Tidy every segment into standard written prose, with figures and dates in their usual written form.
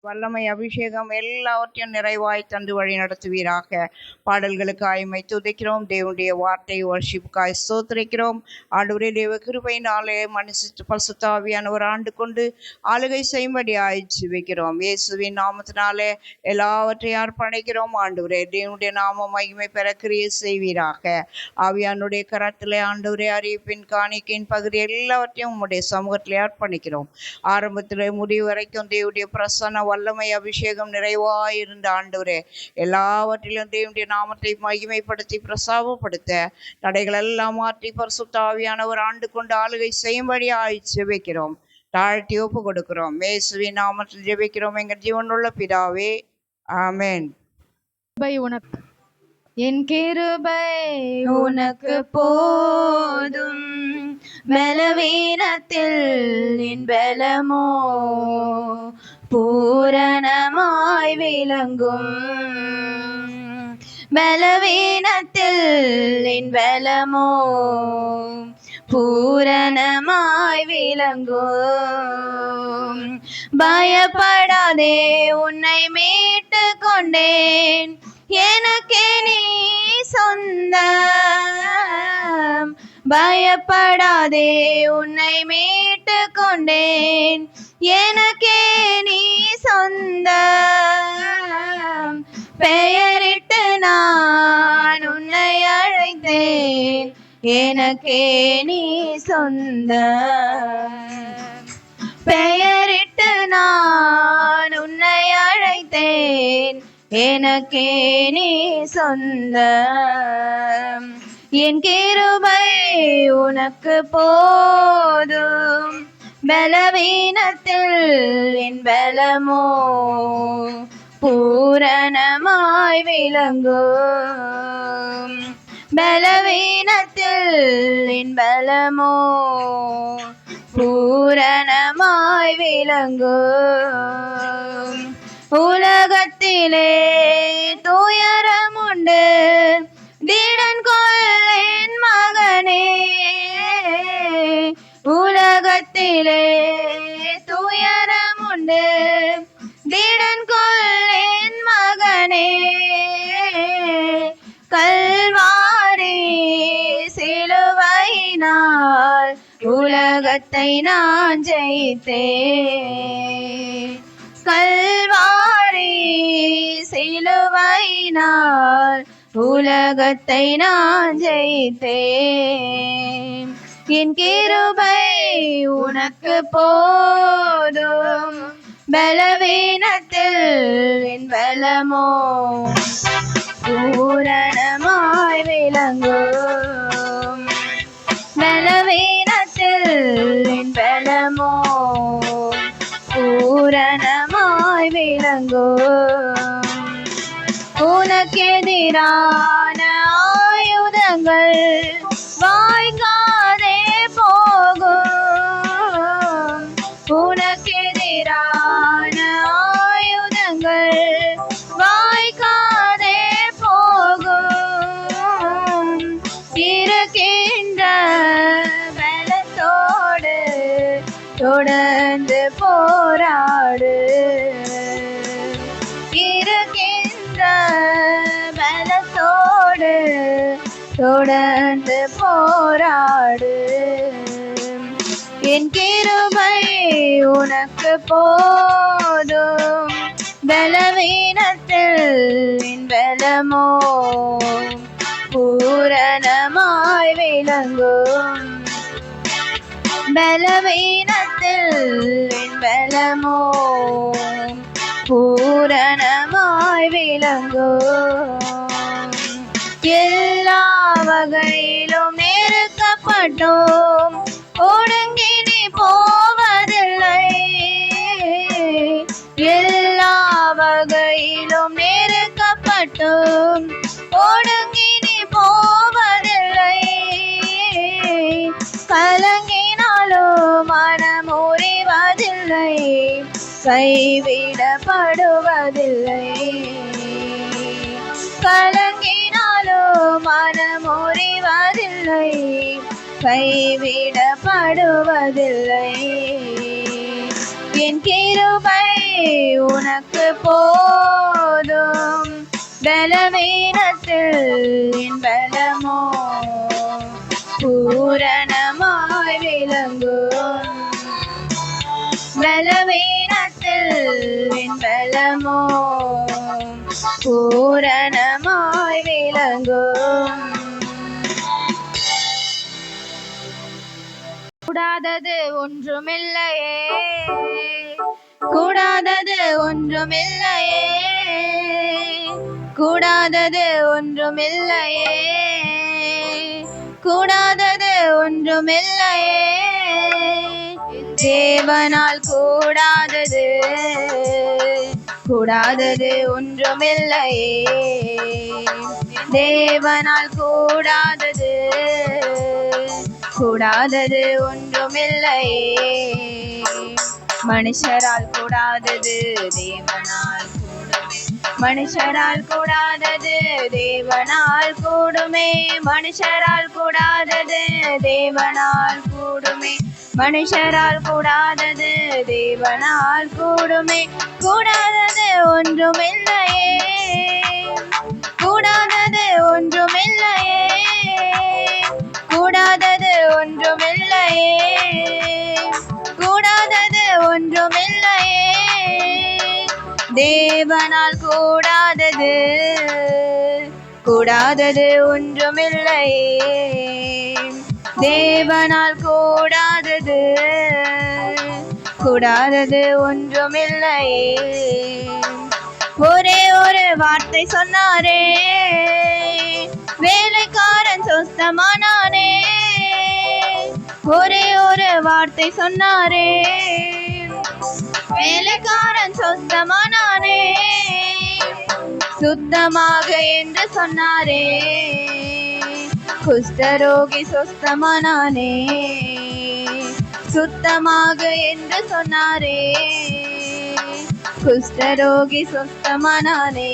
வல்லமை அபிஷேகம் எல்லாவற்றையும் நிறைவாய் தந்து வழி நடத்துவீராக. பாடல்களுக்கு ஆய்மை துதைக்கிறோம். தேவனுடைய வார்த்தை வர்ஷிப்புக்காய் ஸ்தோத்திரிக்கிறோம். ஆண்டவரே, தேவ கிருபையினாலே மனுஷ பரிசுத்தாவியானவர் ஆண்டு கொண்டு ஆளுகை செய்யும்படியாய் ஜெபிக்கிறோம். இயேசுவின் நாமத்தினாலே எல்லாவற்றையும் அர்ப்பணிக்கிறோம். ஆண்டவரே, தேவனுடைய நாம மகிமை பெற கிரியை செய்வீராக. ஆவியானுடைய கரத்திலே ஆண்டவரே அறிவிப்பின் காணிக்கையின் பகுதி எல்லாவற்றையும் உம்முடைய சமூகத்திலே அர்ப்பணிக்கிறோம். ஆரம்பத்திலே முடிவு வரைக்கும் தேவனுடைய பிரசன்ன வல்லமை அபிஷேகம் நிறைவாயிருந்த ஆண்டவரே, எல்லாவற்றிலும் தேவனுடைய நாமத்தை மகிமைப்படுத்தி பிரசாபப்படுத்த தடைகள் எல்லாம் மாற்றி பரிசுத்த ஆவியானவர் ஆண்டு கொண்டு ஆளுகை செய்யும்படியாய் ஜெபிக்கிறோம். தாழ்த்தி ஒப்பு கொடுக்கிறோம். இயேசுவின் நாமத்தில் ஜெபிக்கிறோம் எங்கள் ஜீவனுள்ள பிதாவே, ஆமென். என் கிருபை உனக்கு போதும், பலவீனத்தில் என் பலமோ பூரணமாய் விளங்கும். பலவீனத்தில் என் பலமோ பூரணமாய் விளங்கும். பயப்படாதே, உன்னை மீட்டு கொண்டேன், எனக்கே நீ சொந்தம். பயப்படாதே, உன்னை மீட்டு கொண்டேன், எனக்கே நீ சொந்தம். பெயரிட்டு நான் உன்னை அழைத்தேன், எனக்கே நீ சொந்தம். பெயரிட்டு நான் உன்னை அழைத்தேன், எனக்கே நீ சொந்தம். என் கிருபை உனக்கு போதும், பலவீனத்தில் என் பலமோ பூரணமாய் விளங்கும். பலவீனத்தில் என் பலமோ பூரணமாய் விளங்கும். உலகத்திலே துயரம் உண்டு, திடன் கொள் என் மகனே. உலகத்திலே துயரம் உண்டு, திடன் கொள் என் மகனே. கல்வாரி சிலுவையினால் உலகத்தை நான் ஜெயித்தேன். கல்வாரி சிலுவையினால் உலகத்தை நான் ஜெயித்தேன். என் கிருபை உனக்கு போதும், பலவீனத்தில் என் பலமோ பூரணமாய் விளங்கும். பலவீனத்தில் என் பலமோ பூரணமாய் விளங்கும். உனக்கெதிரான ஆயுதங்கள் வாய்க்காதே போகும். உனக்கெதிரான ஆயுதங்கள் வாய்க்காதே போகும். இருக்கின்ற பலத்தோடு தொடர்ந்து போராடு. இருக்கின்ற பலத்தோடு தொடர்ந்து போராடு. என் கிருபை உனக்கு போதும், பலவீனத்தில் என் பலமோ பூரணமாய் விளங்கும். பலவீனத்தில் என் பலமோ பூரணமாய் விளங்கும். எல்லா வகையிலும் நெருக்கப்பட்டோம், ஒடுங்கி நீ போவதில்லை. எல்லா வகையிலும் நெருக்கப்பட்டோம், ஒடுங்கி நீ போவதில்லை. கலங்கினாலும் மனம் உறைவதில்லை, கைவிடப்படுவதில்லை. கலங்கினாலும் மனம் உறைவதில்லை, கைவிடப்படுவதில்லை. என் கிருபை உனக்கு போதும். பலவீனத்தில் என் பலமோ பூரணமாய் விளங்கும். பலவீனத்தில் என் பலமோ பூரணமாய் விளங்கும். கூடாதது ஒன்றுமில்லையே, கூடாதது ஒன்றுமில்லையே, கூடாதது ஒன்றுமில்லையே, கூடாதது ஒன்றுமில்லையே. தேவனால் கூடாதது கூடாதது ஒன்றுமில்லையே, தேவனால் கூடாதது கூடாதது ஒன்றுமில்லையே. மனுஷரால் கூடாதது தேவனால் கூடுமே, மனுஷரால் கூடாதது தேவனால் கூடுமே, மனுஷரால் கூடாதது தேவனால் கூடுமே, மனுஷரால் கூடாதது தேவனால் கூடுமே. கூடாதது ஒன்றுமில்லையே, கூடாதது ஒன்றுமில்லையே, கூடாதது ஒன்றுமில்லையே, கூடாதது ஒன்றுமில்லையே. தேவனால் கூடாதது கூடாதது ஒன்றுமில்லையே, தேவனால் கூடாதது கூடாதது ஒன்றுமில்லையே. ஒரே ஒரு வார்த்தை சொன்னாரே, வேலைக்காரன் சொஸ்தமானானே. ஒரே ஒரு வார்த்தை சொன்னாரே, வேலைக்காரன் சொஸ்தமானானே. சுத்தமாக என்று சொன்னாரே, குஷ்டரோகி சொஸ்தமானானே. சுத்தமாக என்று சொன்னாரே, குஷ்டரோகி சொஸ்தமானானே.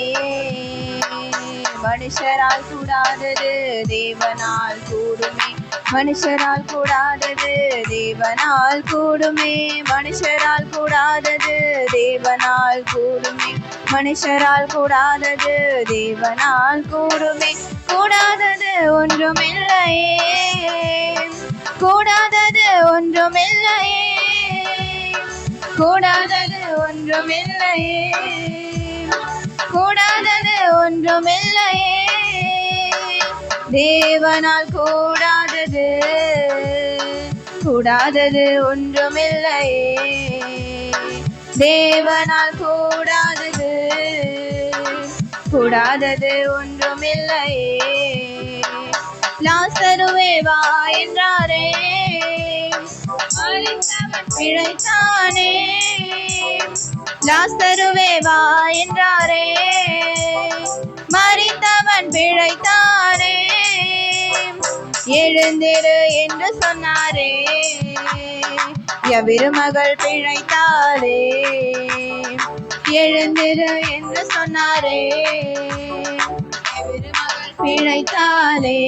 மனுஷரால் கூடாதது தேவனால் கூடுமே, மனுஷரால் கூடாதது தேவனால் கூடுமே, மனுஷரால் கூடாதது தேவனால் கூடுமே, மனுஷரால் கூடாதது தேவனால் கூடுமே. கூடாதது ஒன்றுமில்லையே, கூடாதது ஒன்றுமில்லையே, கூடாதது ஒன்றுமில்லையே, கூடாதது ஒன்றுமில்லையே. தேவனால் கூடாதது கூடாதது ஒன்றுமில்லையே, தேவனால் கூடாதது கூடாதது ஒன்றுமில்லையே. லாசருவே வா என்றாரே, பிழைத்தானே. லாசருவே வா என்றாரே, மரித்தவன் பிழைத்தானே. எழுந்திரு என்று சொன்னாரே, எவ்விருமகள் பிழைத்தாரே. எழுந்திரு என்று சொன்னாரே, எவ்விருமகள் பிழைத்தாரே.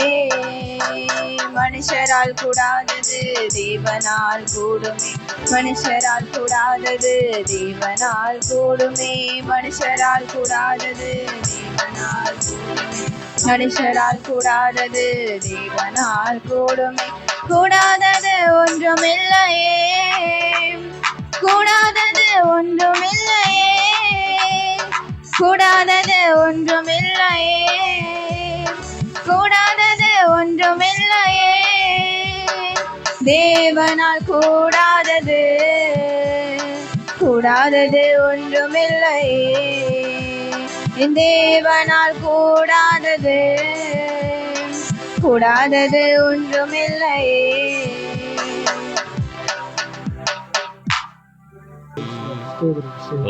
மனுஷரால் கூடாதது தேவனால் கூடுமே, மனுஷரால் கூடாதது தேவனால் கூடுமே, மனுஷரால் கூடாதது தேவனால் கூடுமே, மனுஷரால் கூடாதது தேவனால் கூடுமே. கூடாதது ஒன்றுமில்லையே, கூடாதது ஒன்றுமில்லையே, கூடாதது ஒன்றுமில்லையே, கூடாதது ஒன்றுமில்லையே. தேவனால் கூடாதது கூடாதது ஒன்றுமில்லையே, தேவனால் கூடாதது கூடாதது ஒன்றுமில்லையே.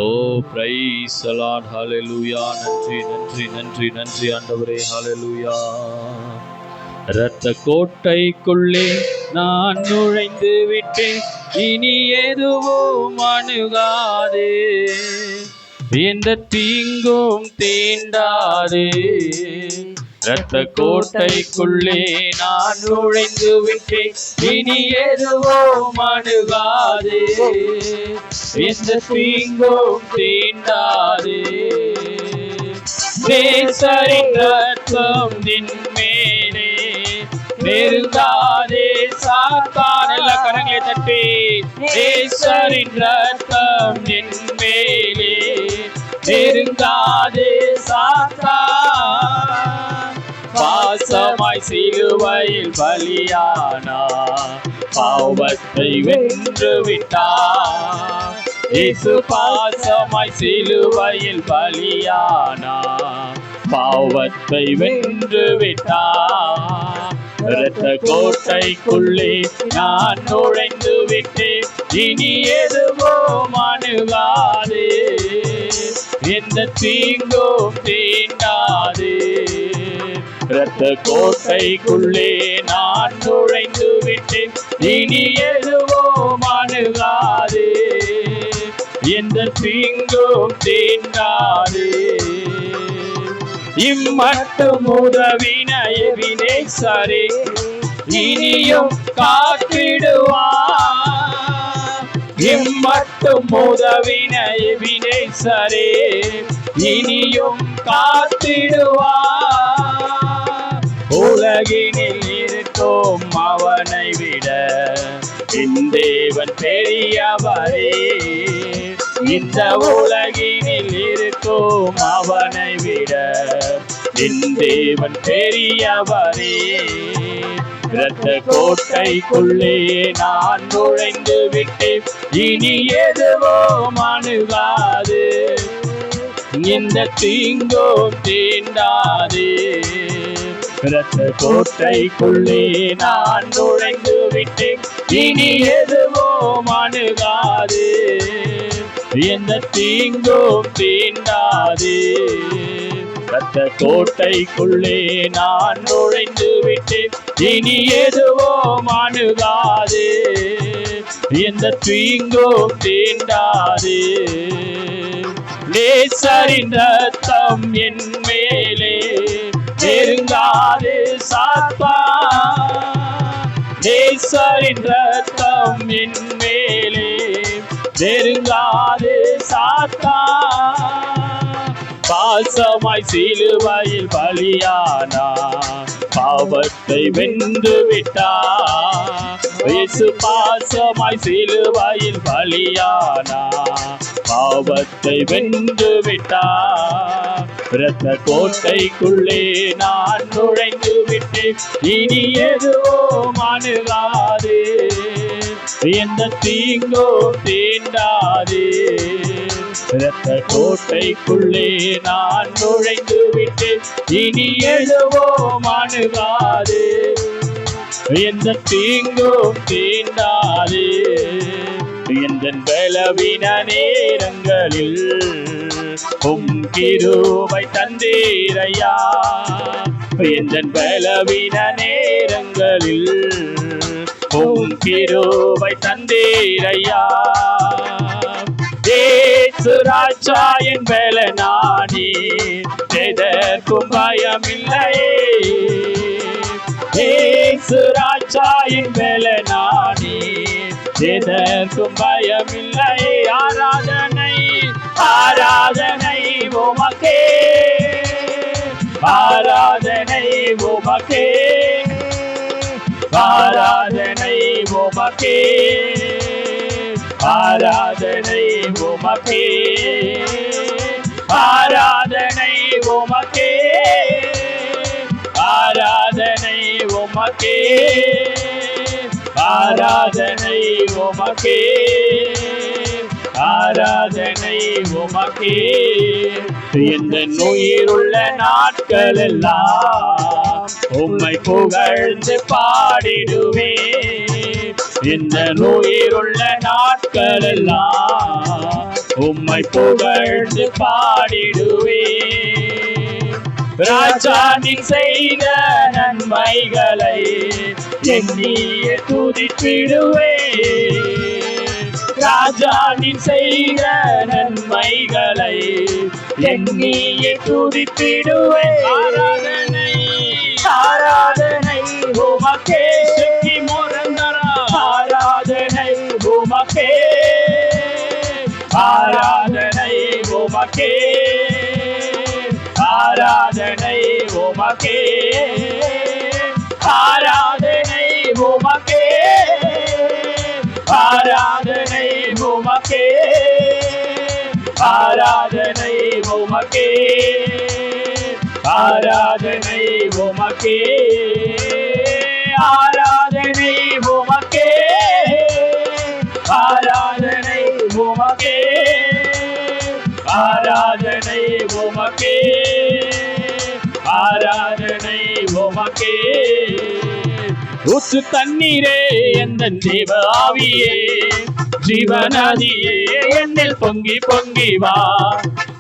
Oh, praise the Lord, hallelujah. நன்றி நன்றி நன்றி நன்றி ஆண்டவரே, hallelujah. இரத்த கோட்டைக்குள்ளே நான் நுழைந்து விட்டேன், இனி எதுவும் அணுகாதே, எந்த தீங்கும் தீண்டாதே. இரத்த கோட்டைக்குள்ளே நான் நுழைந்து விட்டேன், இனி எதுவும் அணுகாதே, எந்த தீங்கும் தீண்டாதே. நேசரின் ரத்தம் நின் மேலே நெருங்காதே சாத்தான். எல்லா கரங்களை தட்டி, நேசரின் ரத்தம் நின் மேலே நெருங்காதே சாத்தான். பாசமாய் சிலுவையில் பலியானா, பாவத்தை வென்று விட்டார். இயேசு பாசமாய் சிலுவையில் பலியானா, பாவத்தை வென்று விட்டார். இரத்த கோட்டைக்குள்ளே நான் நுழைந்து விட்டேன், இனி எதுவும் அணுகாதே, எந்த தீங்கும் தீண்டாதே. இரத்த கோட்டைக்குள்ளே நான் நுழைந்து விட்டேன், இனி எதுவும் அணுகாதே, எந்த தீங்கும் தீண்டாதே. இம்மட்டும் உதவின எபினேசரே, இனியும் காத்திடுவார். இம்மட்டும் உதவின எபினேசரே, இனியும் காத்திடுவார். உலகினில் இருக்கும் அவனை விட என் தேவன் பெரியவரே. இந்த உலகினில் இருக்கும் அவனை விட என் தேவன் பெரியவரே. இரத்த கோட்டைக்குள்ளே நான் நுழைந்து விட்டேன், இனி எதுவும் அணுகாது, இந்த தீங்கும் தீண்டாதே. இரத்த கோட்டைக்குள்ளே நான் நுழைந்து விட்டேன், இனி எதுவும் அணுகாது, எந்த தீங்கும் தீண்டாதே. இரத்த கோட்டைக்குள்ளே நான் நுழைந்து விட்டேன், இனி எதுவும் அணுகாது, எந்த தீங்கும் தீண்டாது. நேசரின் ரத்தம் என் மேலே நெருங்காது சாத்தான். நேசரின் ரத்தம் என் மேலே நெருங்காது சாத்தான். பாசமாய் சிலுவையில் பலியானா, பாவத்தை வென்று விட்டார். இயேசு பாசமாய் சிலுவையில் பலியானா, பாவத்தை வென்று விட்டார். இரத்த கோட்டைக்குள்ளே நான் நுழைந்து விட்டேன், இனி எதுவும் அணுகாது, எந்த தீங்கும் தீண்டாது. இரத்த கோட்டைக்குள்ளே நான் நுழைந்து விட்டேன், இனி எதுவும் அணுகாது, எந்த தீங்கும் தீண்டாது. எந்த பலவீன நேரங்களில் உம் கிருபை தந்தீரையா. எந்த பலவீன நேரங்களில் உம் கிருபை தந்தீரையா. இயேசு ராஜா என் பலனானி, எதற்கும் பயமில்லையே. இயேசு ராஜா என் பலனானி, எதற்கும் பயமில்லையே. ஆராதனை ஆராதனை உமக்கே, ஆராதனை உமக்கே, ஆராதனை உமக்கே, ஆராதனை உமக்கே, ஆராதனை உமக்கே, ஆராதனை உமக்கே, ஆராதனை உமக்கே, ஆராதனை உமக்கே. இந்த உயிருள்ள நாட்கள் எல்லாம் உம்மை புகழ்ந்து பாடிடுவே. இந்த உயிருள்ள நாட்கள் எல்லாம் உம்மை புகழ்ந்து பாடிடுவே. ராஜா நீ செய்த நன்மைகளை எண்ணியே துதித்திடுவே. ராஜா நீ செய்த நன்மைகளை எண்ணியே துதித்திடுவே. ஆராதனை ஆராதனை உமக்கே செக்கி முரந்தரா ஆராதனை உமக்கே ஆராதனை உமக்கே ஆராதனை உமக்கே ஆராதனை உமக்கே ஆராதனை உமக்கே ஆராதனை உமக்கே ஆராதனை உமக்கே ஆராதனை உமக்கே ஆராதனை உமக்கே ஆராதனை உமக்கே ஆராதனை உமக்கே ஊற்று தண்ணீரே எந்தன் தேவ ஆவியே ஜீவநதியே என்னில் பொங்கி பொங்கி வா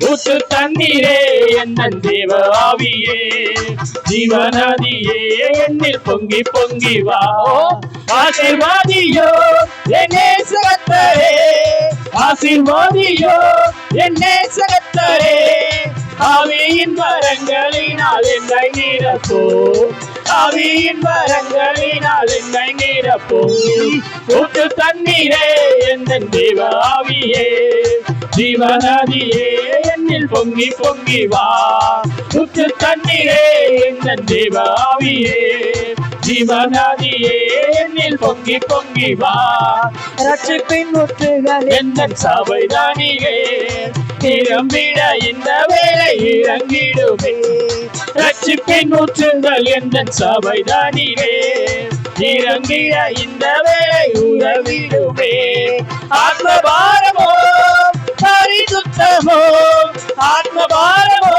ஊற்று தண்ணீரே எந்தன் தேவ ஆவியே ஜீவநதியே என்னில் பொங்கி பொங்கி வா ஆசீர்வாதியோ என் நேசகர்த்தரே ஆசீர்வாதியோ என் நேசகர்த்தரே ஆவியின் வரங்களினால் என்னை நிரப்போ ஆவியின் வரங்களினால் என்னை நிரப்போ ஊற்று தண்ணீரே எந்தன் தேவ ஆவியே ஜீவநதியே என்னில் பொங்கி பொங்கி வா ஊற்று தண்ணீரே எந்தன் தேவ ஆவியே ஜீவநதியே என்னில் பொங்கி பொங்கி வா ரட்சிப்பின் முற்றுகள் எந்தன் சபைதானியே நிரம்பிட இந்த வேலை இறங்கிடுமே ரட்சிப்பின் ஊற்றுங்கள் எந்தன் சபைதானியே இறங்கிட இந்த வேலை உதவிடுமே ஆத்மபாரமோ பரிசுத்தமோ ஆத்மபாரமோ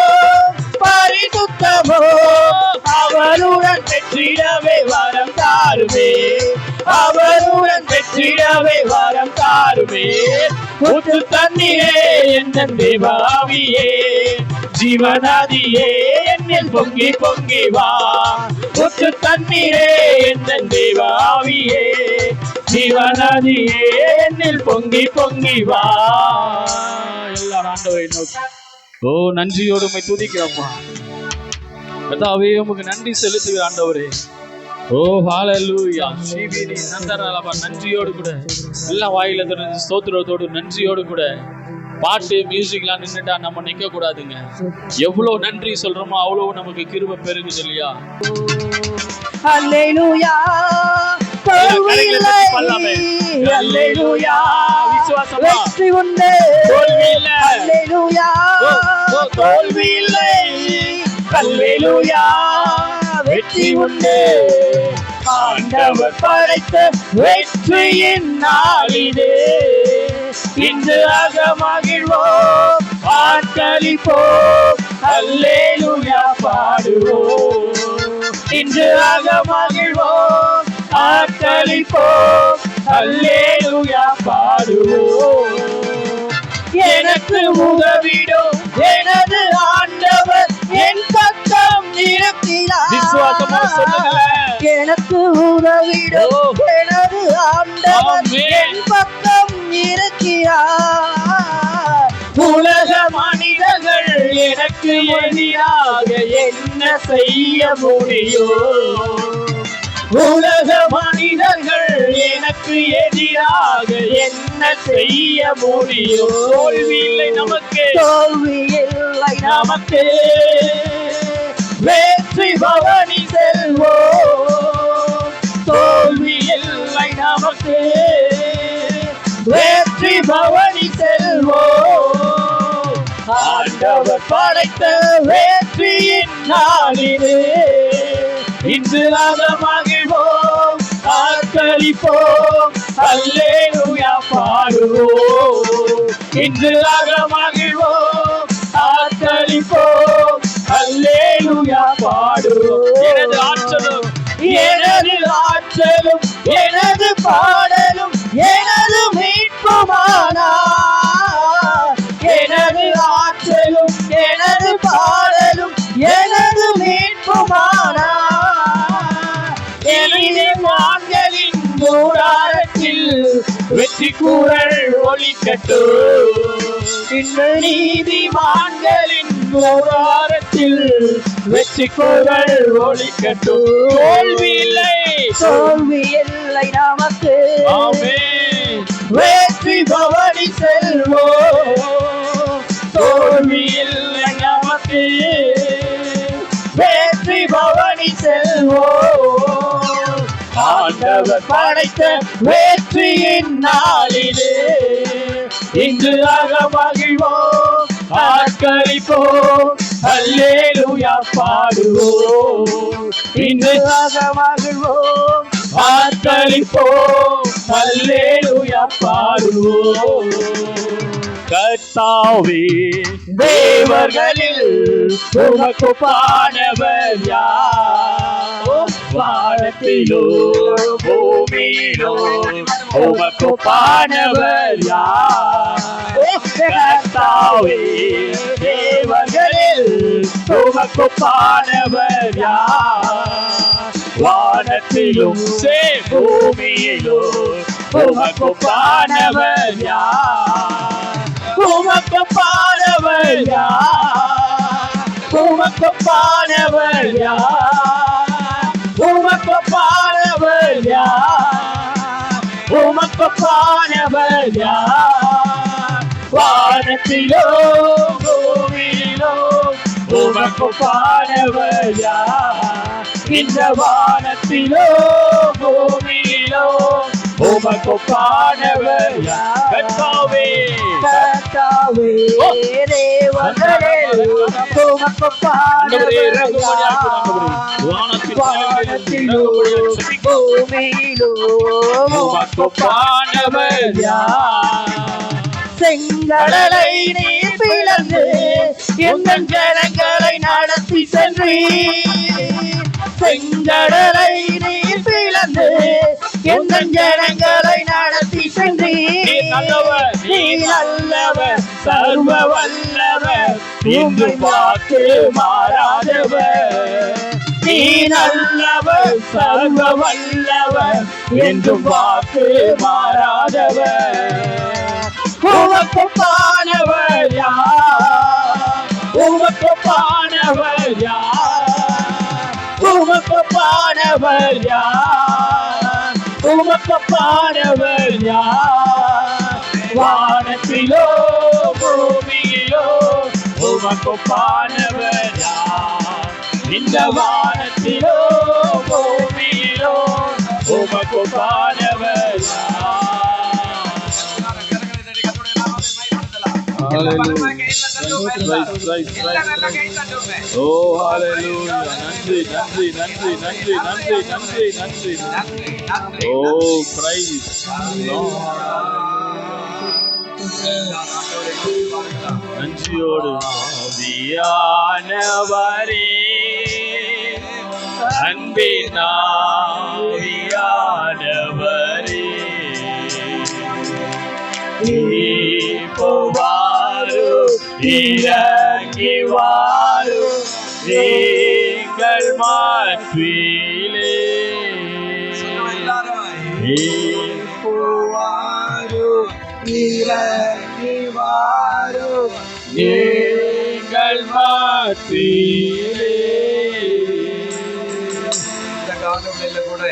பரிசுத்தமோ அவருடன் பெற்றிடவே வரம் தாருமே அவருடன் பெற்றிடவே வரம் தாருமே ஊற்று தண்ணீரே எந்தன் தேவ ஆவியே ஜீவநதியே என்னில் பொங்கி பொங்கி வா ஊற்று தண்ணீரே எந்தன் தேவ ஆவியே ஜீவநதியே என்னில் பொங்கி பொங்கி வா எல்லாரும் ஆண்டவரை நோக்கி ஓ நன்றியோடு உம்மை துதிக்கிறோம்மா கர்த்தாவே உமக்கு நன்றி செலுத்துகிற ஆண்டவரே ஓ ஹalleluya ஸ்ரீவினி நந்தரலபா நன்றியோடு கூட எல்லாம் வாயில திறந்து ஸ்தோத்திரத்தோடு நன்றியோடு கூட பாட்டு மியூசிக்லாம் நின்னுட்டா நம்ம நிக்க கூடாதுங்க எவ்வளவு நன்றி சொல்றோமோ அவ்வளவு நமக்கு கிருபை பெருகுது இல்லையா அல்லேலூயா அல்லேலூயா விசுவாசமா வெற்றி உண்டு தோல்வி இல்ல அல்லேலூயா தோல்வி இல்லை அல்லேலூயா வெற்றி உண்டு ஆண்டவர் படைத்த வெற்றியின் நாளிதே இன்று அகமகிழ்வோம் ஆட்களிப்போம் அல்லேலூயா பாடுவோம் இன்று அகமகிழ்வோம் ஆட்களிப்போம் அல்லேலூயா பாடுவோம் எனக்கு உதவிடும் எனது ஆண்டவர் என் பக்கம் இருக்கிறார் விசுவாசமா சொல்லுங்களேன் எனக்கு உதவிடும் எனது ஆண்டவர் என் பக்கம் இருக்கிறார் உலக மனிதர்கள் எனக்கு எதிராக என்ன செய்ய முடியும் உலக மனிதர்கள் எனக்கு எதிராக என்ன செய்ய முடியும் தோல்வி இல்லை நமக்கு தோல்வி இல்லை நமக்கு வெற்றி பவனி செல்வோம் தோல்வி இல்லை நமக்கு வெற்றி பவனி செல்வோம் ஆண்டவர் படைத்த வெற்றியின் நாளிலே இன்று மகிழ்வோம் ஆட்களிப்போம் அல்லேலூயா பாடுவோம் இன்று மகிழ்வோம் ஆட்களிப்போம் அல்லேலூயா பாடுவோம் எனது ஆற்றலும் எனது பாடலும் எனது மீட்புமானா எனது ஆற்றலும் எனது பாடலும் எனது மீட்புமானா வான்களின் கூடாரத்தில் வெற்றி கூறல் ஒலிக்கட்டும் இந்த நீதிமான்களின் கூடாரத்தில் வெற்றி குரல் ஒலிக்கட்டும். தோல்வி இல்லை, தோல்வி இல்லை நமக்கு. ஆமென். வெற்றி பவனி செல்வோம், தோல்வி இல்லை நமக்கு. வெற்றி பவனி செல்வோம், ஆண்டவர் படைத்த வெற்றியின் நாளிலே இன்று மகிழ்வோம், ஆட்களிப்போம், அல்லேலூயா பாடுவோம். இன்று மகிழ்வோம், ஆட்களிப்போம், அல்லேலூயா பாடுவோம். கர்த்தாவே தேவர்களில் உமக்கு பாடவர் யார்? வானத்திலோ பூமியிலோ உமக்கு பாடவர் யார்? கர்த்தாவே தேவர்களில் உமக்கு பாடவர் யார்? வானத்திலும் பூமியிலும் உமக்கு பாடவர் யார்? உமக்கு பாடவர் யார்? உமக்கு பாடவர் யார்? உமக்கு பாடவர் யார்? உமக்கு பாடவர் யார்? வானத்திலோ பூமியிலோ உமக்கு பாடவர் யார்? இந்த வானத்திலோ பூமியிலோ உமக்கு பாடவர் யார்? கர்த்தாவே கர்த்தாவே தேவர்களே உமக்கு பாடவர் யார்? வானத்திலோ பூமியிலோ உமக்கு பாடவர் யார்? செங்கடலை நீர் பிளந்து எங்கள் ஜனங்களை நடத்தி சென்றீர். செங்கடலை நீர் பிளந்து எங்கள் ஜனங்களை நடத்தி சென்றீர். நீ நல்லவர், சர்வ வல்லவர், இன்று பார்த்து மாறாதவர். நீ நல்லவர், சர்வ வல்லவர், என்று பார்த்து மாறாதவர். உமக்கு பாடவர் யார்? உமக்கு பாடவர் யார்? உமக்கு பாடவர் யார்? உமக்கு பாடவர் யார்? வானத்திலோ பூமியிலோ உமக்கு பாடவர் யார்? இந்த வானத்திலோ பூமியிலோ உமக்கு பாடவர் யார்? Oh, hallelujah. நன்றி நன்றி நன்றி நன்றி நன்றி நன்றி நன்றி. Oh, praise நன்றியோடு ஆவியானவரே, அன்பின் ஆவியானவரே, இப்போ வாரு, இறங்கி வாரு, நீங்கள் மாற்றிலே. இப்போ வாரு, இறங்கி வாரு, நீங்கள் மாற்றிலே. இந்த காலங்களில கூட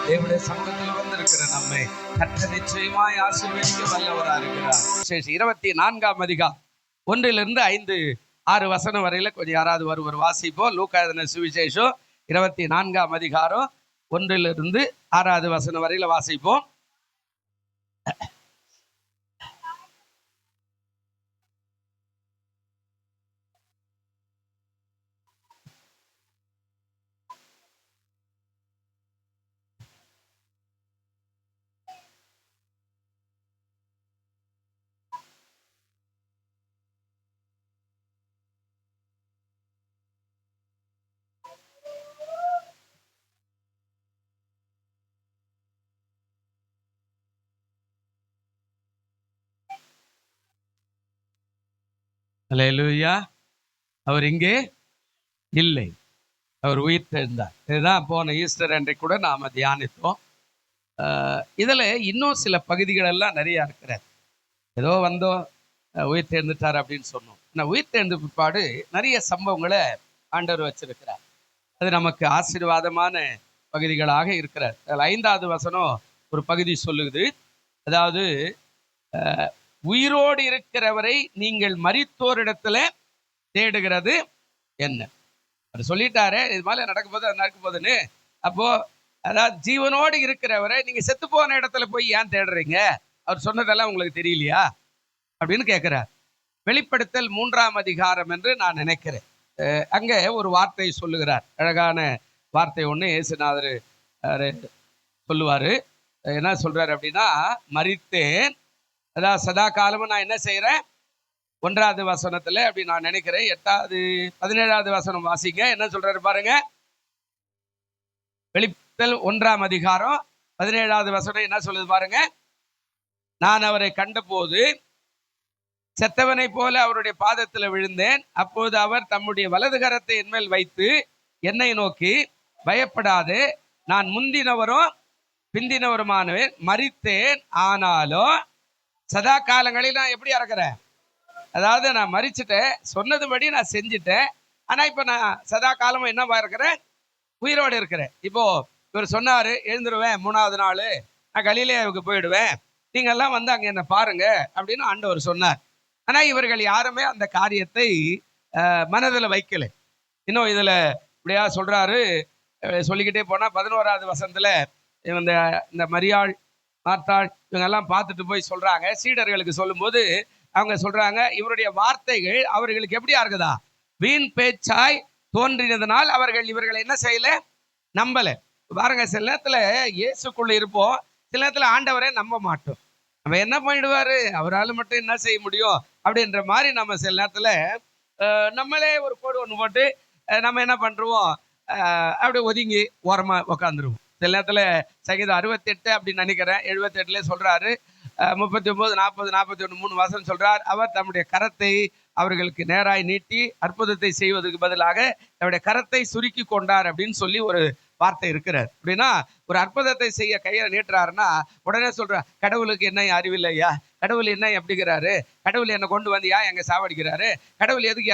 தேவனுடைய சமூகத்தில் வந்திருக்கிற நம்மை கர்த்தர் நிச்சயமாய் ஆசீர்வதிக்க வல்லவராக இருக்கிறார். 24ஆம் அதிகாரம் 1 5 6 வசனம் வரையில கொஞ்சம் யாராவது ஒருவர் வாசிப்போம். லூக்கா எழுதின சுவிசேஷம் 24ஆம் அதிகாரம் 1 6 வசனம் வரையில வாசிப்போம். அல்லேலூயா. அவர் இங்கே இல்லை, அவர் உயிர்த்தெழுந்தார். இதுதான் போன ஈஸ்டர் அன்றைக்கு கூட நாம் தியானித்தோம். இதில் இன்னும் சில பகுதிகளெல்லாம் நிறையா இருக்கிறார். ஏதோ வந்தோம் உயிர்த்தெழுந்துட்டார் அப்படின்னு சொன்னோம். நான் உயிர்த்தெழுந்த பிற்பாடு நிறைய சம்பவங்களை ஆண்டவர் வச்சிருக்கிறார். அது நமக்கு ஆசீர்வாதமான பகுதிகளாக இருக்கிறார். அதில் 5வது வசனம் ஒரு பகுதி சொல்லுது, அதாவது உயிரோடு இருக்கிறவரை நீங்கள் மரித்தோரிடத்துல தேடுகிறது என்ன. அவர் சொல்லிட்டாரு இது மாதிரி நடக்க போகுதுன்னு. அப்போ அதாவது ஜீவனோடு இருக்கிறவரை நீங்க செத்து போன இடத்துல போய் ஏன் தேடுறீங்க? அவர் சொன்னதெல்லாம் உங்களுக்கு தெரியலையா அப்படின்னு கேட்கிறார். வெளிப்படுத்தல் 3ஆம் அதிகாரம் என்று நான் நினைக்கிறேன். அங்கே ஒரு வார்த்தை சொல்லுகிறார், அழகான வார்த்தை ஒன்று இயேசுநாதர் சொல்லுவார். என்ன சொல்றாரு அப்படின்னா, மரித்தேன், அதாவது சதா காலமும் நான் என்ன செய்கிறேன். 1வது வசனத்தில் அப்படி நான் நினைக்கிறேன். 17வது வசனம் வாசிங்க, என்ன சொல்றாரு பாருங்க. வெளிப்படுத்தல் 1ஆம் அதிகாரம் 17வது வசனம் என்ன சொல்லுது பாருங்க. நான் அவரை கண்டபோது செத்தவனை போல அவருடைய பாதத்தில் விழுந்தேன். அப்போது அவர் தம்முடைய வலது கரத்தை என்மேல் வைத்து என்னை நோக்கி, பயப்படாதே, நான் முந்தினவரும் பிந்தினவருமானவன், மரித்தேன், ஆனாலும் சதா காலங்களில் நான் எப்படி இருக்கிறேன். அதாவது நான் மரிச்சுட்டேன், சொன்னதுபடி நான் செஞ்சுட்டேன். ஆனா இப்ப நான் சதா காலமும் என்னவா இருக்கிறேன், உயிரோடு இருக்கிறேன். இப்போ இவர் சொன்னாரு, எழுந்துருவேன் 3வது நாள் நான் கலிலேயாவுக்கு போயிடுவேன், நீங்க எல்லாம் வந்து அங்க என்ன பாருங்க அப்படின்னு ஆண்டவர் சொன்னார். ஆனா இவர்கள் யாருமே அந்த காரியத்தை மனதில் வைக்கல. இன்னும் இதுல இப்படியா சொல்றாரு, சொல்லிக்கிட்டே போனா 11வது வசனத்துல இந்த மரியாள் மார்த்தாள் இவங்க எல்லாம் பார்த்துட்டு போய் சொல்றாங்க. சீடர்களுக்கு சொல்லும்போது அவங்க சொல்றாங்க, இவருடைய வார்த்தைகள் அவர்களுக்கு எப்படியா இருக்குதா, வீண் பேச்சாய் தோன்றினதுனால் அவர்கள் இவர்களை என்ன செய்யல, நம்பல. பாருங்க, சில நேரத்துல இயேசுக்குள்ள இருப்போம், சில நேரத்துல ஆண்டவரை நம்ப மாட்டோம். நம்ம என்ன பண்ணிடுவாரு, அவரால் மட்டும் என்ன செய்ய முடியும் அப்படின்ற மாதிரி நம்ம சில நேரத்துல நம்மளே ஒரு கோடு ஒன்று போட்டு நம்ம என்ன பண்றோம், அப்படி ஒதுங்கி ஓரமா உக்காந்துருவோம். சில நேரத்துல சங்கீதம் 68 அப்படின்னு நினைக்கிறேன், 78 சொல்றாரு, 39, 40, 41 3 வசனம் சொல்றார், அவர் தம்முடைய கரத்தை அவர்களுக்கு நேராய் நீட்டி அற்புதத்தை செய்வதற்கு பதிலாக தம்முடைய கரத்தை சுருக்கி கொண்டார் அப்படின்னு சொல்லி ஒரு வார்த்தை இருக்கிறார். அப்படின்னா ஒரு அற்புதத்தை செய்ய கையை நீட்டுறாருன்னா உடனே சொல்ற, கடவுளுக்கு என்ன அறிவில்லையா, கடவுள் என்ன எப்படிங்கிறாரு, கடவுள் என்ன கொண்டு வந்தியா எங்க சாவடிக்கிறாரு, கடவுள் எதுக்கு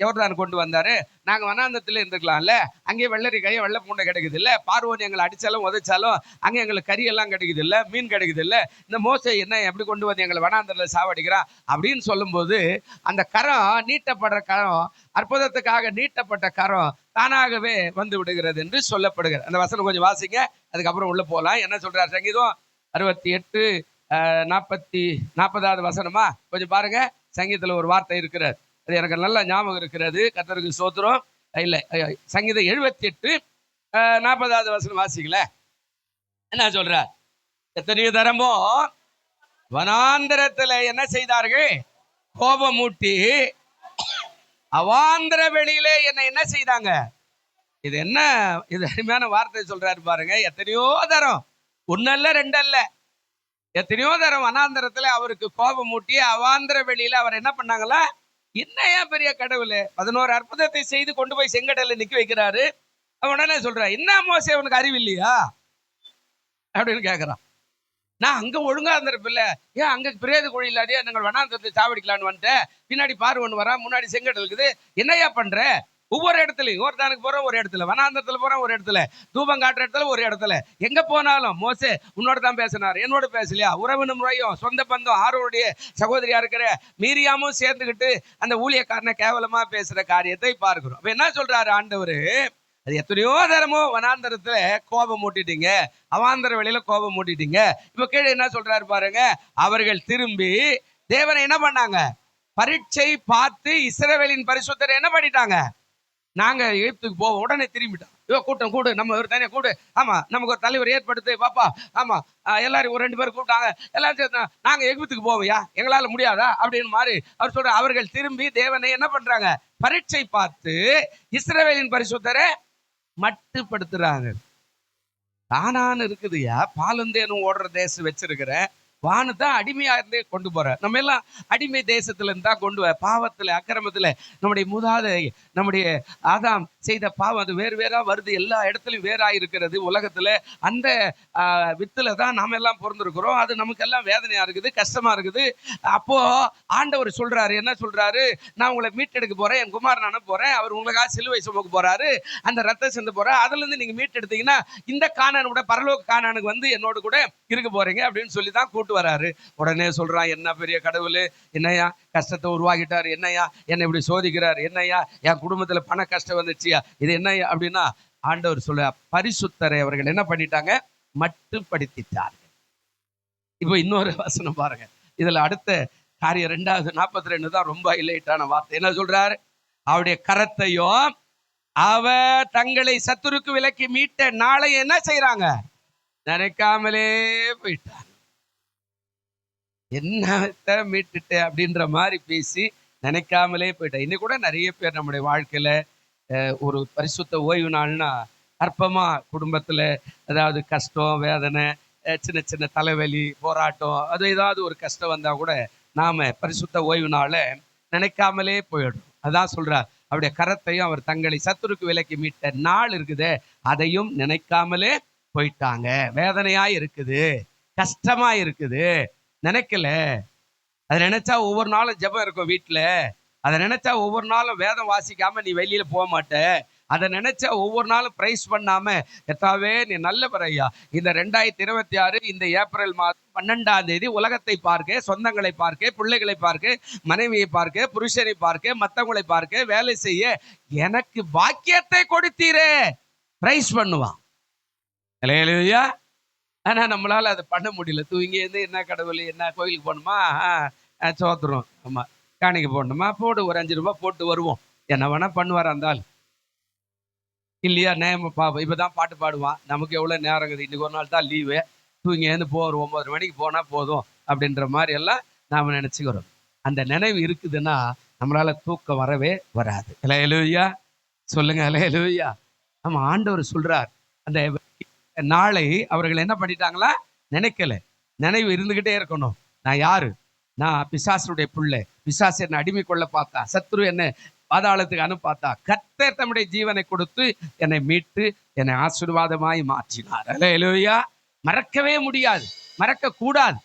யோர்தான் கொண்டு வந்தாரு, நாங்க வனாந்தத்துல இருந்துக்கலாம்ல, அங்கேயே வெள்ளரி கையை வெள்ளை பூண்டை கிடைக்குது இல்ல, பார்வோன் எங்களை அடிச்சாலும் உதைச்சாலும் அங்கே எங்களுக்கு கறி எல்லாம் கிடைக்குது இல்ல, மீன் கிடைக்குது இல்ல, இந்த மோசை என்ன எப்படி கொண்டு வந்து எங்களை வனாந்தத்துல சாவடிக்கிறான் அப்படின்னு சொல்லும்போது அந்த கரம், நீட்டப்படுற கரம், அற்புதத்துக்காக நீட்டப்பட்ட கரம் தானாகவே வந்து விடுகிறது என்று சொல்லப்படுகிறது. அந்த வசனம் கொஞ்சம் வாசிங்க, அதுக்கப்புறம் உள்ள போகலாம். என்ன சொல்றார் சங்கீதம் 68 40வது வசனமா கொஞ்சம் பாருங்க. சங்கீதத்துல ஒரு வார்த்தை இருக்கிறது, அது எனக்கு நல்ல ஞாபகம் இருக்கிறது, கர்த்தருக்கு ஸ்தோத்திரம். இல்ல, சங்கீதம் 78 40வது வசனம் வாசிக்கல. என்ன சொல்ற, எத்தனையோ தரமோ வனாந்தரத்துல என்ன செய்தார்கள், கோபமூட்டி அவாந்திர வெளியிலே என்ன செய்தாங்க. இது என்ன, இது அருமையான வார்த்தை சொல்றாரு பாருங்க. எத்தனையோ தரம், ஒன்னல்ல ரெண்டல்ல, எத்தனையோ தரம் வனாந்தரத்துல அவருக்கு கோபம் மூட்டி அவாந்திர வெளியில அவர் என்ன பண்ணாங்களா, என்னையா பெரிய கடவுள் 11 அற்புதத்தை செய்து கொண்டு போய் செங்கடல்ல நிக்க வைக்கிறாரு. அவன் உடனே சொல்றான், என்ன மோசே உனக்கு அறிவு இல்லையா அப்படின்னு கேட்கிறான். நான் அங்க ஒழுங்கா இருந்திருப்பில்ல, ஏன் அங்க பிரேத குழி இல்லாடியா நாங்கள் வனாந்தரத்தை சாவடிக்கலான்னு வந்துட்டேன், பின்னாடி பார்வன் வரா, முன்னாடி செங்கடல் இருக்குது, என்னையா பண்ற, ஒவ்வொரு இடத்துலையும் யோர்தானுக்கு போறோம் ஒரு இடத்துல, வனாந்தரத்துல போறோம் ஒரு இடத்துல, தூபம் காட்டுற இடத்துல ஒரு இடத்துல, எங்க போனாலும் மோசே உன்னோட தான் பேசினார், என்னோட பேசலையா, உறவின முறையும் சொந்த பந்தம் ஆரோடைய சகோதரியா இருக்கிற மீரியாமும் சேர்ந்துக்கிட்டு அந்த ஊழியக்காரனை கேவலமா பேசுற காரியத்தை பார்க்கிறோம். அப்ப என்ன சொல்றாரு ஆண்டவரு, அது எத்தனையோ தரமோ வனாந்தரத்துல கோபம் மூட்டிட்டீங்க, அவாந்தர வெளியில கோபம் மூட்டிட்டீங்க. இப்ப கீழே என்ன சொல்றாரு பாருங்க, அவர்கள் திரும்பி தேவனை என்ன பண்ணாங்க, பரீட்சை பார்த்து இஸ்ரவேலின் பரிசுத்தரை என்ன பண்ணிட்டாங்க, நாங்க எகிப்துக்கு போவோம், உடனே திரும்பிட்டோம். கூட்டம் கூடு, நம்ம ஒரு தனியா கூடு, ஆமா நமக்கு ஒரு தலைவர் ஏற்படுத்து பாப்பா, ஆமா எல்லாரும் ஒரு 2 பேர் கூப்பிட்டாங்க, எல்லாரும் சேர்த்து நாங்க எகிப்துக்கு போவையா, எங்களால முடியாதா அப்படின்னு மாதிரி அவர் சொல்ற. அவர்கள் திரும்பி தேவனை என்ன பண்றாங்க, பரீட்சை பார்த்து இஸ்ரவேலின் பரிசுத்தரை மட்டுப்படுத்துறாங்க. தானான்னு இருக்குதுயா, பாலுந்தேனும் ஓடுற தேசம் வச்சிருக்கிறேன், வானதான் அடிமையா இருந்தே கொண்டு போற. நம்ம எல்லாம் அடிமை தேசத்துல இருந்தா கொண்டு வர, பாவத்துல அக்கிரமத்துல நம்முடைய மூதாதை நம்முடைய ஆதாம் செய்த பாவம் அது வேறு வேறா வருது, எல்லா இடத்துலையும் வேறா இருக்கிறது உலகத்துல. அந்த வித்துல தான் நாம எல்லாம் பிறந்திருக்கிறோம். அது நமக்கு எல்லாம் வேதனையா இருக்குது, கஷ்டமா இருக்குது. அப்போ ஆண்டவர் சொல்றாரு, என்ன சொல்றாரு, நான் உங்களை மீட்டெடுக்க போறேன், என் குமாரன் அனுப்ப போறேன், அவர் உங்களுக்காக சிலுவை சுமக்க போறாரு, அந்த ரத்தம் சிந்த போறாரு, அதுல இருந்து நீங்க மீட்டெடுத்தீங்கன்னா இந்த கானானோட பரலோக கானானுக்கு வந்து என்னோட கூட இருக்க போறீங்க அப்படின்னு சொல்லி தான் கூட்டு வராரு. உடனே சொல்றான், என்ன பெரிய கடவுள், என்னையா கஷ்டத்தை உருவாக்கிட்டாரு, என்னையா என்னை இப்படி சோதிக்கிறாரு, என்னையா என் குடும்பத்துல பண கஷ்டம் வந்துச்சியா, இது என்னையா அப்படின்னா ஆண்டவர் சொல்ல, பரிசுத்தரை அவர்கள் என்ன பண்ணிட்டாங்க, மட்டுப்படுத்திட்டார்கள். இப்போ இன்னொரு வசனம் பாருங்க, இதுல அடுத்த காரியம் 2வது 42 தான் ரொம்ப ஹைலைட்டான வார்த்தை. என்ன சொல்றாரு, அவருடைய கரத்தையும் அவ தங்களை சத்துருக்கு விலக்கி மீட்ட நாளை என்ன செய்யறாங்க, நினைக்காமலே போயிட்டாங்க. என்னத்த மீட்டுட்ட அப்படின்ற மாதிரி பேசி நினைக்காமலே போயிட்டேன். இன்னைக்கு கூட நிறைய பேர் நம்முடைய வாழ்க்கையில ஒரு பரிசுத்த ஓய்வு நாள்னா அற்பமா குடும்பத்துல ஏதாவது கஷ்டம் வேதனை சின்ன சின்ன தலைவலி போராட்டம் அது ஏதாவது ஒரு கஷ்டம் வந்தா கூட நாம பரிசுத்த ஓய்வு நாளை நினைக்காமலே போயிடும். அதான் சொல்றார், அவருடைய கரத்தையும் அவர் தங்களை சத்துருக்கு விலக்கி மீட்ட நாள் இருக்குதே அதையும் நினைக்காமலே போயிட்டாங்க. வேதனையா இருக்குது, கஷ்டமா இருக்குது, நினைக்கல. அதை நினைச்சா ஒவ்வொரு நாளும் ஜெபம் இருக்கும் வீட்டுல, அதை நினைச்சா ஒவ்வொரு நாளும் வேதம் வாசிக்காம நீ வெளியில போக மாட்ட, அதை நினைச்சா ஒவ்வொரு நாளும் பிரைஸ் பண்ணாம எத்தாவே நீ நல்லவர் ஐயா. இந்த 2026 இந்த ஏப்ரல் மாதம் 12ஆம் தேதி உலகத்தை பார்க்க, சொந்தங்களை பார்க்க, பிள்ளைகளை பார்க்க, மனைவியை பார்க்க, புருஷனை பார்க்க, மற்றவங்களை பார்க்க, வேலை செய்ய எனக்கு பாக்கியத்தை கொடுத்தீரே பிரைஸ் பண்ணுவான். இல்லையா? ஆனா நம்மளால அதை பண்ண முடியல. தூங்கி இருந்து என்ன கடவுள், என்ன கோயிலுக்கு போகணுமா, சோத்துரும், ஆமா காணிக்க போடணுமா, போடு ஒரு 5 ரூபாய் போட்டு வருவோம், என்ன வேணா பண்ணுவார் இருந்தால் இல்லையா. நேம பாப்போம், இப்பதான் பாட்டு பாடுவான், நமக்கு எவ்வளவு நேரம் இருக்குது, இன்னைக்கு ஒரு நாள் தான் லீவு, தூங்கி இருந்து ஒரு 9 மணிக்கு போனா போதும் அப்படின்ற மாதிரி எல்லாம் நாம நினைச்சுக்கிறோம். அந்த நினைவு இருக்குதுன்னா நம்மளால தூக்கம் வரவே வராது. அல்லேலூயா சொல்லுங்க, அல்லேலூயா. ஆமா, ஆண்டவர் சொல்றார், அந்த நாளை அவர்கள் என்ன பண்ணிட்டாங்களா, நினைக்கல. நினைவு இருந்துகிட்டே இருக்கணும், நான் யாரு, நான் பிசாசுடைய பிள்ளை, பிசாசு என்னை அடிமை கொள்ள பார்த்தா, சத்ரு என்னை பாதாளத்துக்கு அனுப்பாத்தா, கர்த்தர் தம்முடைய ஜீவனை கொடுத்து என்னை மீட்டு என்னை ஆசீர்வாதமாய் மாற்றினார். அல்லேலூயா. மறக்கவே முடியாது, மறக்க கூடாது.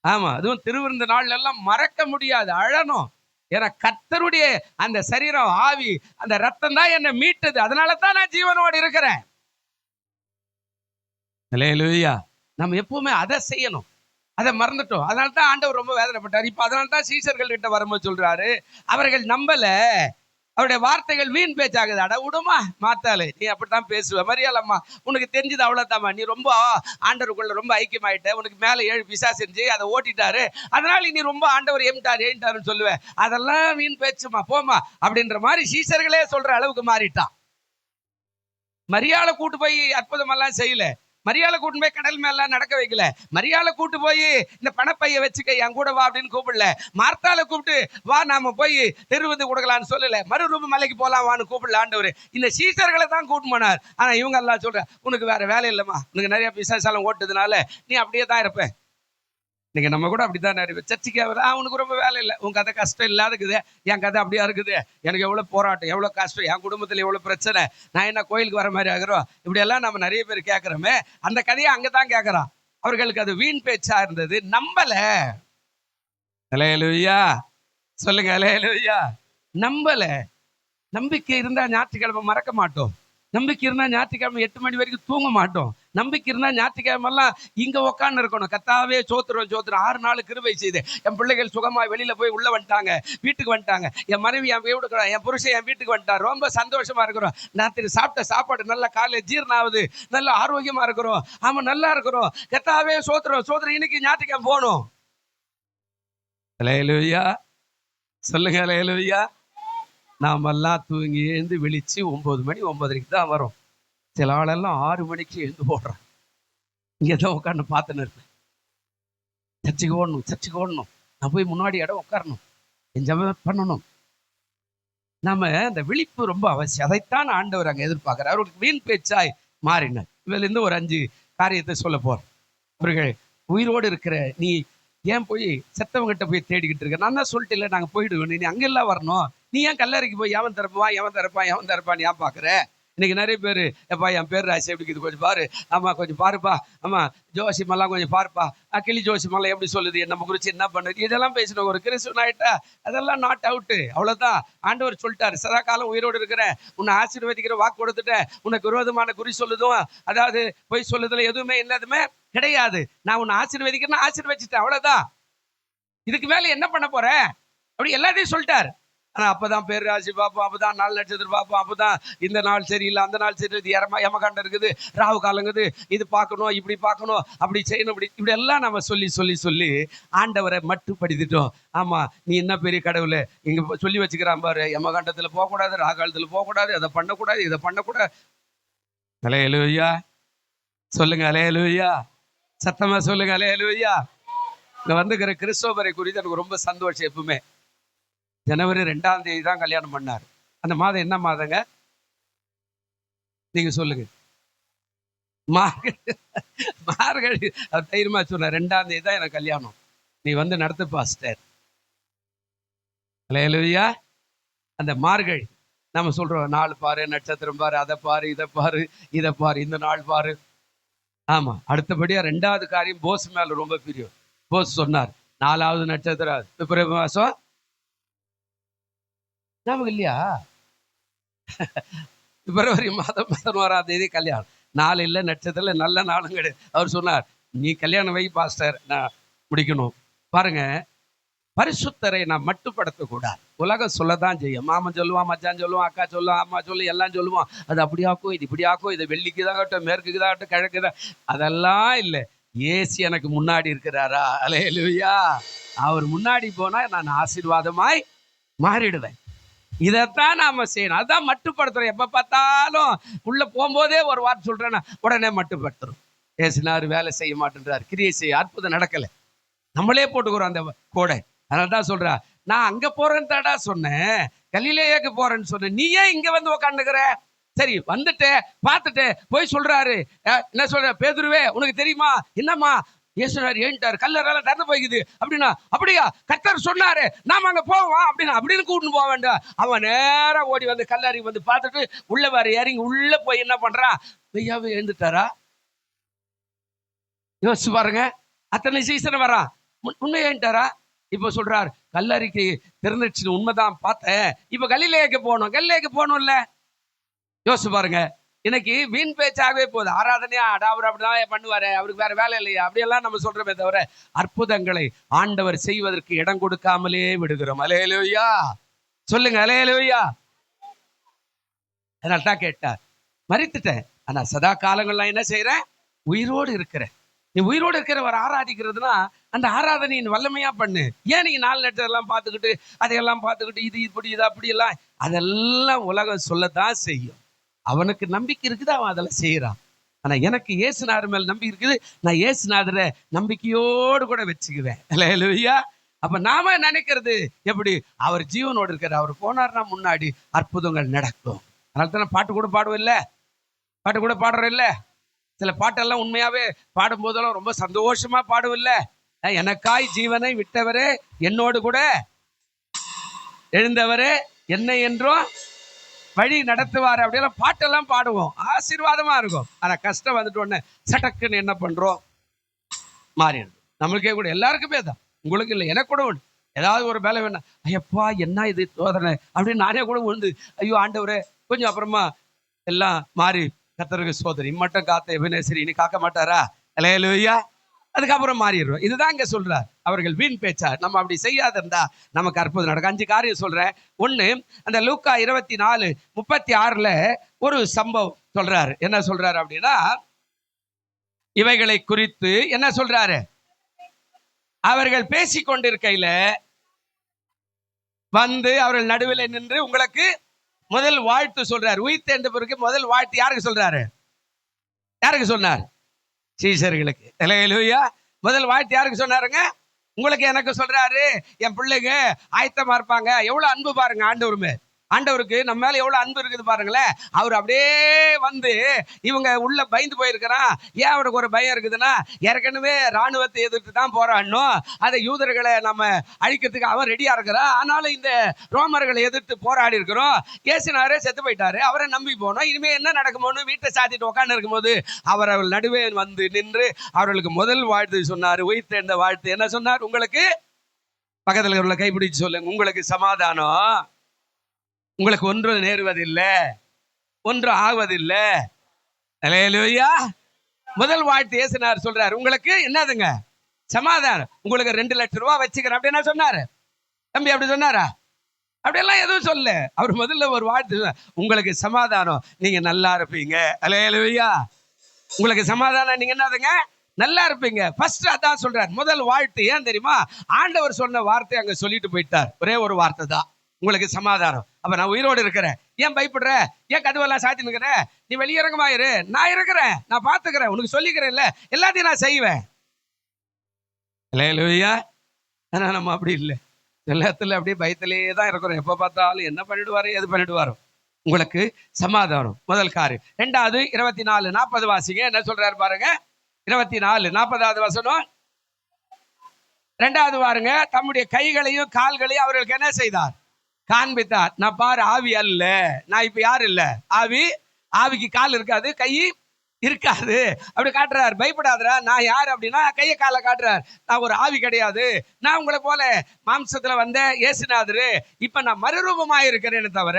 ஆமா, அதுவும் திருவிருந்த நாள் எல்லாம் மறக்க முடியாது, அழணும். ஏன்னா கர்த்தருடைய அந்த சரீரம் ஆவி அந்த ரத்தம் தான் என்னை மீட்டது, அதனால தான் நான் ஜீவனோடு இருக்கிறேன். அல்லேலூயா. நம்ம எப்பவுமே அதை செய்யணும், அதை மறந்துட்டோம். அதனால தான் ஆண்டவர் ரொம்ப வேதனைப்பட்டார். இப்ப அதனால தான் சீஷர்கள் கிட்ட வரும்போது சொல்றாரு, அவர்கள் நம்பல, அவருடைய வார்த்தைகள் வீண் பேச்சாகுது. அட விடுமா மாத்தாளு, நீ அப்படித்தான் பேசுவ, மரியாளம்மா உனக்கு தெரிஞ்சது அவ்வளவுதாம்மா, நீ ரொம்ப ஆண்டவருக்குள்ள ரொம்ப ஐக்கியமாயிட்ட, உனக்கு மேல 7 பிசாசு செஞ்சு அதை ஓட்டிட்டாரு, அதனால நீ ரொம்ப ஆண்டவர் ஏண்டாருன்னு சொல்லுவேன், அதெல்லாம் வீண் பேச்சுமா போமா அப்படின்ற மாதிரி சீஷர்களே சொல்ற அளவுக்கு மாறிட்டான். மரியாளை கூட்டு போய் அற்புதம் எல்லாம் செய்யல, மரியாதை கூட்டு போய் கடல் மேல நடக்க வைக்கல, மரியாதை கூட்டு போய் இந்த பணப்பைய வச்சுக்க என் கூட வா அப்படின்னு கூப்பிடல, மார்த்தால கூப்பிட்டு வா நாம போய் தெருவது கொடுக்கலான்னு சொல்லல, மறுரூப மலைக்கு போலாம் வான்னு கூப்பிடல ஆண்டவர். இந்த சீசர்களை தான் கூட்டு போனார். ஆனா இவங்க எல்லாம் சொல்ற, உனக்கு வேற வேலை இல்லைம்மா, உனக்கு நிறைய பிசாசாலம் ஓட்டுறதுனால நீ அப்படியே தான் இருப்ப. நீங்க நம்ம கூட அப்படித்தான் நிறைய சர்ச்சைக்கு உனக்கு ரொம்ப வேலை இல்லை, உன் கதை கஷ்டம் இல்லாத இருக்குது, என் கதை அப்படியா இருக்குது, எனக்கு எவ்வளவு போராட்டம், எவ்வளவு கஷ்டம், என் குடும்பத்துல எவ்வளவு பிரச்சனை, நான் என்ன கோயிலுக்கு வர மாதிரி ஆகிறோம், இப்படி எல்லாம் நம்ம நிறைய பேர் கேட்கிறோமே, அந்த கதையை அங்கதான் கேட்கறான். அவர்களுக்கு அது வீண் பேச்சா இருந்தது, நம்பல. அல்லேலூயா சொல்லுங்க, அல்லேலூயா. நம்பல. நம்பிக்கை இருந்தா ஞாயிற்றுக்கிழமை மறக்க மாட்டோம், நம்பிக்கை இருந்தா ஞாயிற்றுக்கிழமை 8 மணி வரைக்கும் தூங்க மாட்டோம், நம்பிக்கை இருந்தா ஞாயிற்றுக்கிழமை எல்லாம் இங்க உட்காந்து இருக்கணும். கத்தாவே சோத்துறோம் 6 நாள் கிருபை செய்து என் பிள்ளைகள் சுகமா வெளியில போய் உள்ள வந்துட்டாங்க, வீட்டுக்கு வந்துட்டாங்க, என் மனைவி என் வீட்டுக்கு, என் புருஷன் என் வீட்டுக்கு வந்துட்டார், ரொம்ப சந்தோஷமா இருக்கிறோம், ராத்திரி சாப்பிட்ட சாப்பாடு நல்லா காலையில ஜீரணம் ஆகுது, நல்ல ஆரோக்கியமா இருக்கிறோம், ஆமா நல்லா இருக்கிறோம், கத்தாவே சோத்துறோம் இன்னைக்கு ஞாயிற்றுக்கிழமை போகணும். அல்லேலூயா சொல்லுங்க, அல்லேலூயா. நாமெல்லாம் தூங்கி எழுந்து விழிச்சு 9 மணி 9:30 தான் வரும். சில ஆளெல்லாம் 6 மணிக்கு எழுந்து போடுறான். இங்கே தான் உட்காந்து பார்த்துன்னு இருப்பேன், சர்ச்சுக்கு ஓடணும், நான் போய் முன்னாடி இடம் உட்காரணும், என்ஜாய் பண்ணணும். நம்ம இந்த விழிப்பு ரொம்ப அவசியம். அதைத்தான் ஆண்டவர் அங்கே எதிர்பார்க்கிறார். அவருக்கு வீண் பேச்சாய் மாறினார். இதிலிருந்து ஒரு 5 காரியத்தை சொல்ல போறேன். அவர்கள் உயிரோடு இருக்கிற நீ ஏன் போய் செத்தவங்கிட்ட போய் தேடிக்கிட்டு இருக்க, நான் தான் சொல்லிட்டு இல்லை நாங்கள் போயிடுவோம், நீ அங்கெல்லாம் வரணும், நீ ஏன் கல்லறைக்கு போய் எவன் திறப்பான் ஏன் பாக்குற? இன்னைக்கு நிறைய பேர், எப்பா என் பேர் ராசி எப்படி இருக்குது கொஞ்சம் பாரு, ஆமா கொஞ்சம் பாருப்பா, ஆமா ஜோசியமெல்லாம் கொஞ்சம் பாருப்பா, கிளி ஜோசியமெல்லாம் எப்படி சொல்லுது, நம்ம குறிச்சு என்ன பண்ணுது, இதெல்லாம் பேசின ஒரு கிறிஸ்துவன் ஆயிட்டா அதெல்லாம் நாட் அவுட்டு, அவ்வளவுதான். ஆண்டவர் சொல்லிட்டாரு, சதா காலம் உயிரோடு இருக்கிற உன்னை ஆசீர்வதிக்கிற வாக்கு கொடுத்துட்டேன், உனக்கு விரோதமான குறி சொல்லுதும் அதாவது பொய் சொல்லுதுல எதுவுமே என்னதுமே கிடையாது. நான் உன்னை ஆசீர்வதிக்கிறேன்னு ஆசீர்வதிச்சிட்டேன், அவ்வளவுதான். இதுக்கு மேல என்ன பண்ண போறேன் அப்படி எல்லாத்தையும் சொல்லிட்டாரு. ஆனா அப்பதான் பேர் ராசி பார்ப்போம், அப்பதான் நாலு நட்சத்திரம் பார்ப்போம், அப்பதான் இந்த நாள் சரியில்லை, அந்த நாள் சரியில்லை, யமகாண்டம் இருக்குது, ராகு காலங்குது, இது பார்க்கணும், இப்படி பார்க்கணும், அப்படி செய்யணும், இப்படி எல்லாம் நம்ம சொல்லி ஆண்டவரை மட்டுப்படுத்திட்டோம். ஆமா நீ என்ன பெரிய கடவுளை இங்க சொல்லி வச்சுக்கிறான் பாரு, யமகாண்டத்துல போகக்கூடாது, ராகு காலத்துல போகக்கூடாது, அதை பண்ணக்கூடாது, இதை பண்ணக்கூடாது. அல்லேலூயா சொல்லுங்க, அல்லேலூயா சத்தமா சொல்லுங்க, அல்லேலூயா. இங்க வந்துக்கிற கிறிஸ்தவரை குறித்து எனக்கு ரொம்ப சந்தோஷம். எப்பவுமே ஜனவரி 2ஆம் தேதி தான் கல்யாணம் பண்ணார். அந்த மாதம் என்ன மாதங்க நீங்க சொல்லுங்க? மார்கழி. அவர் தைரியமா சொன்னார், 2ஆம் தேதி தான் எனக்கு கல்யாணம், நீ வந்து நடத்து பாஸ்டர். அல்லேலூயா. அந்த மார்கழி நம்ம சொல்றோம், நாள் பாரு, நட்சத்திரம் பாரு, அதை பாரு, இதை பாரு, இதை பாரு, இந்த நாள் பாரு. ஆமா, அடுத்தபடியா 2வது காரியம் போஸ் மேல ரொம்ப பிரியம். போஸ் சொன்னார், 4வது நட்சத்திரம் பிப்ரவரி மாசம் ஞாபகம் இல்லையா? பிப்ரவரி மாதம் 11ஆம் தேதி கல்யாணம். நாள் இல்லை, நட்சத்திரம் நல்ல நாளும் கிடையாது. அவர் சொன்னார், நீ கல்யாணம் வை பாஸ்டர், நான் முடிக்கணும். பாருங்க, பரிசுத்தரை நான் மட்டுப்படுத்தக்கூடாது. உலகம் சொல்லதான் செய்யும். மாமன் சொல்லுவான், மச்சான் சொல்லுவான், அக்கா சொல்லுவான், அம்மா சொல்லு, எல்லாம் சொல்லுவான். அது அப்படியாக்கும், இது இப்படியாக்கும், இது வெள்ளிக்கு தான் கட்டும், மேற்குக்கு தான் கட்டும், கிழக்கு தான். அதெல்லாம் இல்லை. ஏசு எனக்கு முன்னாடி இருக்கிறாரா? அல்லேலூயா. அவர் முன்னாடி போனா நான் ஆசீர்வாதமாய் மாறிடுவேன். இதைத்தான் நாம செய்யணும். அதான் மட்டுப்படுத்துறோம். எப்ப பார்த்தாலும் உள்ள போகும்போதே ஒரு வார்த்தை சொல்றேன்னா உடனே மட்டுப்படுத்துறோம். ஏசுனாரு வேலை செய்ய மாட்டேன்றார், கிரியை செய்ய, அற்புதம் நடக்கல, நம்மளே போட்டுக்கிறோம் அந்த கோடை. அதனால்தான் சொல்றா, நான் அங்க போறேன்னு தாடா சொன்னேன், கலிலேயாக்கு போறேன்னு சொன்னேன், நீ ஏன் இங்க வந்து உக்காந்துக்கிற? சரி வந்துட்டு பார்த்துட்டு போய் சொல்றாரு, என்ன சொல்ற, பேதுருவே உனக்கு தெரியுமா? என்னம்மா? இயேசுனார் ஏன்ட்டார், கல்லறையெல்லாம் திறந்து போய்க்குது அப்படின்னா, அப்படியா கர்த்தர் சொன்னாரு, நாம அங்க போவோம் அப்படின்னு கூட்டின்னு போக வேண்டாம். அவன் நேரம் ஓடி வந்து கல்லறைக்கு வந்து பார்த்துட்டு உள்ள வர இறங்கி உள்ள போய் என்ன பண்றான், ஐயாவே எழுந்துட்டாரா? யோசிச்சு பாருங்க, அத்தனை சீசன் வரான், உண்மை ஏன்ட்டாரா? இப்ப சொல்றார், கல்லறைக்கு திறந்துச்சுன்னு உண்மைதான் பார்த்தேன், இப்ப கலிலேயாக்கு போகணும்ல. யோசிச்சு பாருங்க, இன்னைக்கு வீண் பேச்சாகவே போகுது. ஆராதனையா அவர் அப்படிதான் பண்ணுவாரு, அவருக்கு வேற வேலை இல்லையா, அப்படியெல்லாம் நம்ம சொல்றோமே தவிர அற்புதங்களை ஆண்டவர் செய்வதற்கு இடம் கொடுக்காமலே விடுகிறோம். அல்லேலூயா சொல்லுங்க, அல்லேலூயா. அதனால தான் கேட்டார், மரித்துட்டேன், ஆனா சதா காலங்கள்லாம் என்ன செய்யறேன், உயிரோடு இருக்கிறேன். நீ உயிரோடு இருக்கிறவர் ஆராதிக்கிறதுனா அந்த ஆராதனையின் வல்லமையா பண்ணு. ஏன் நீங்க 4 நட்சத்திரம் பார்த்துக்கிட்டு அதையெல்லாம் பார்த்துக்கிட்டு இது இப்படி இது அப்படியெல்லாம், அதெல்லாம் உலகம் சொல்லத்தான் செய்யும். அவனுக்கு நம்பிக்கை இருக்குது, அவன் அதெல்லாம் செய்யறான். ஆனா எனக்கு இயேசுநாதர் மேல் நம்பிக்கை இருக்குது, நான் இயேசுநாதரை நம்பிக்கையோடு கூட வச்சுக்குவேன். அல்லேலூயா. அப்ப நாம நினைக்கிறது எப்படி, அவர் ஜீவனோடு இருக்கிற, அவர் போனார்னா முன்னாடி அற்புதங்கள் நடக்கும். அதனால தான் பாட்டு கூட பாடுறோம் இல்ல. சில பாட்டெல்லாம் உண்மையாவே பாடும் போதெல்லாம் ரொம்ப சந்தோஷமா பாடும் இல்ல. எனக்காய் ஜீவனை விட்டவரே, என்னோடு கூட எழுந்தவரே, என்னை என்றும் வழி நடத்துவார், அப்படியெல்லாம் பாட்டெல்லாம் பாடுவோம், ஆசீர்வாதமா இருக்கும். ஆனா கஷ்டம் வந்துட்டு உடனே சட்டக்குன்னு என்ன பண்றோம், மாறிடும். நம்மளுக்கே கூட, எல்லாருக்குமே தான், உங்களுக்கு இல்லை எனக்கு கூட உண்டு. ஏதாவது ஒரு வேலை வேணா, ஐயப்பா என்ன இது சோதனை அப்படின்னு நானே கூட உண்டு, ஐயோ ஆண்டவரே கொஞ்சம் அப்புறமா எல்லாம் மாறி, கர்த்தருக்கு சோதனை மட்டும் காத்த எபினேசரி இனி காக்க மாட்டாரா? அல்லேலூயா. அதுக்கப்புறம் மாறிடுறோம். இதுதான் இங்க சொல்றார், அவர்கள் வீண் பேச்சார். நம்ம அப்படி செய்யாத இருந்தா நமக்கு அற்புதம் நடக்கும். 5 காரியம் சொல்றேன். 1, அந்த லூக்கா 24:36 ஒரு சம்பவம் சொல்றாரு. என்ன சொல்றாரு அப்படின்னா, இவைகளை குறித்து என்ன சொல்றாரு, அவர்கள் பேசிக்கொண்டிருக்கையில வந்து அவர்கள் நடுவில் நின்று உங்களுக்கு முதல் வாழ்த்து சொல்றாரு. உயிர்த்தெழுந்த பிறகு முதல் வாழ்த்து யாருக்கு சொல்றாரு? யாருக்கு சொன்னார்? சீஷர்களுக்கு. அல்லேலூயா. முதல் வாழ்த்து யாருக்கு சொன்னாருங்க? உங்களுக்கு எனக்கு சொல்றாரு. என் பிள்ளைங்க ஆயத்தமா இருப்பாங்க. எவ்வளவு அன்பு பாருங்க ஆண்டவருமே. ஆண்டவருக்கு நம்ம மேல எவ்வளவு அன்பு இருக்குது பாருங்களேன். அவர் அப்படியே வந்து இவங்க உள்ள பயந்து போயிருக்கிறான். ஏன் அவனுக்கு ஒரு பயம் இருக்குதுன்னா, ஏற்கனவே ராணுவத்தை எதிர்த்து தான் போராடணும், அதை யூதர்களை நம்ம அழிக்கிறதுக்கு அவன் ரெடியா இருக்கிறான். ஆனாலும் இந்த ரோமர்களை எதிர்த்து போராடி இருக்கிறோம். இயேசுநாதரே செத்து போயிட்டாரு, அவரை நம்பி போனோம், இனிமே என்ன நடக்குமோன்னு வீட்டை சாத்திட்டு உட்காந்து இருக்கும்போது அவர் நடுவே வந்து நின்று அவர்களுக்கு முதல் வாழ்த்து சொன்னார். உயிர்த்தெழுந்த வாழ்த்து என்ன சொன்னார்? உங்களுக்கு பக்கத்துல உள்ள கைப்பிடிச்சு சொல்லுங்க, உங்களுக்கு சமாதானம், உங்களுக்கு ஒன்று நேருவதில்லை, ஒன்று ஆவதில்லை. அல்லேலூயா. முதல் வாழ்த்து இயேசுநாதர் சொல்றாரு, உங்களுக்கு என்னதுங்க? சமாதானம். உங்களுக்கு 2 லட்சம் ரூபாய் வச்சுக்கிறேன் அப்படி என்ன சொன்னாரு? தம்பி அப்படி சொன்னாரா? அப்படியெல்லாம் எதுவும் சொல்ல. அவர் முதல்ல ஒரு வாழ்த்து, உங்களுக்கு சமாதானம், நீங்க நல்லா இருப்பீங்க. அல்லேலூயா. உங்களுக்கு சமாதானம், நீங்க என்னதுங்க? நல்லா இருப்பீங்க. ஃபர்ஸ்ட் அதான் சொல்றாரு, முதல் வாழ்த்து. ஏன் தெரியுமா? ஆண்டவர் சொன்ன வார்த்தை அங்க சொல்லிட்டு போயிட்டார். ஒரே ஒரு வார்த்தை தான், உங்களுக்கு சமாதானம். அப்ப நான் உயிரோடு இருக்கிறேன், ஏன் பயப்படுற? ஏன் கதவெல்லாம் சாத்தி நிற்கிற? நீ வெளியிறங்கமாயிரு, நான் இருக்கிறேன், நான் பாத்துக்கிறேன், உனக்கு சொல்லிக்கிறேன், இல்ல எல்லாத்தையும் நான் செய்வேன். அல்லேலூயா. ஆனா நம்ம அப்படி இல்லை. எல்லாத்துல அப்படியே பயத்திலேயே தான் இருக்கிறோம். எப்ப பார்த்தாலும் என்ன பண்ணிடுவாரு, எது பண்ணிடுவாரோ. உங்களுக்கு சமாதானம் முதல் காரியம். 2வது 24:40 வாசிங்க. என்ன சொல்றாரு பாருங்க, 24:40 வசனம். 2வது பாருங்க, தம்முடைய கைகளையும் கால்களையும் அவர்களுக்கு என்ன செய்தார்? காண்பித்தார். நான் பாரு ஆவி அல்ல, நான் இப்ப யாரு இல்ல, ஆவி. ஆவிக்கு கால் இருக்காது, கை இருக்காது, அப்படி காட்டுறாரு. பயப்படாதரா, நான் யாரு அப்படின்னா கையை காலை காட்டுறாரு. நான் ஒரு ஆவி கிடையாது, நான் உங்களை போல மாம்சத்துல வந்த இயேசுநாதரு, இப்ப நான் மறுரூபமாக இருக்கிறேன்னு தவிர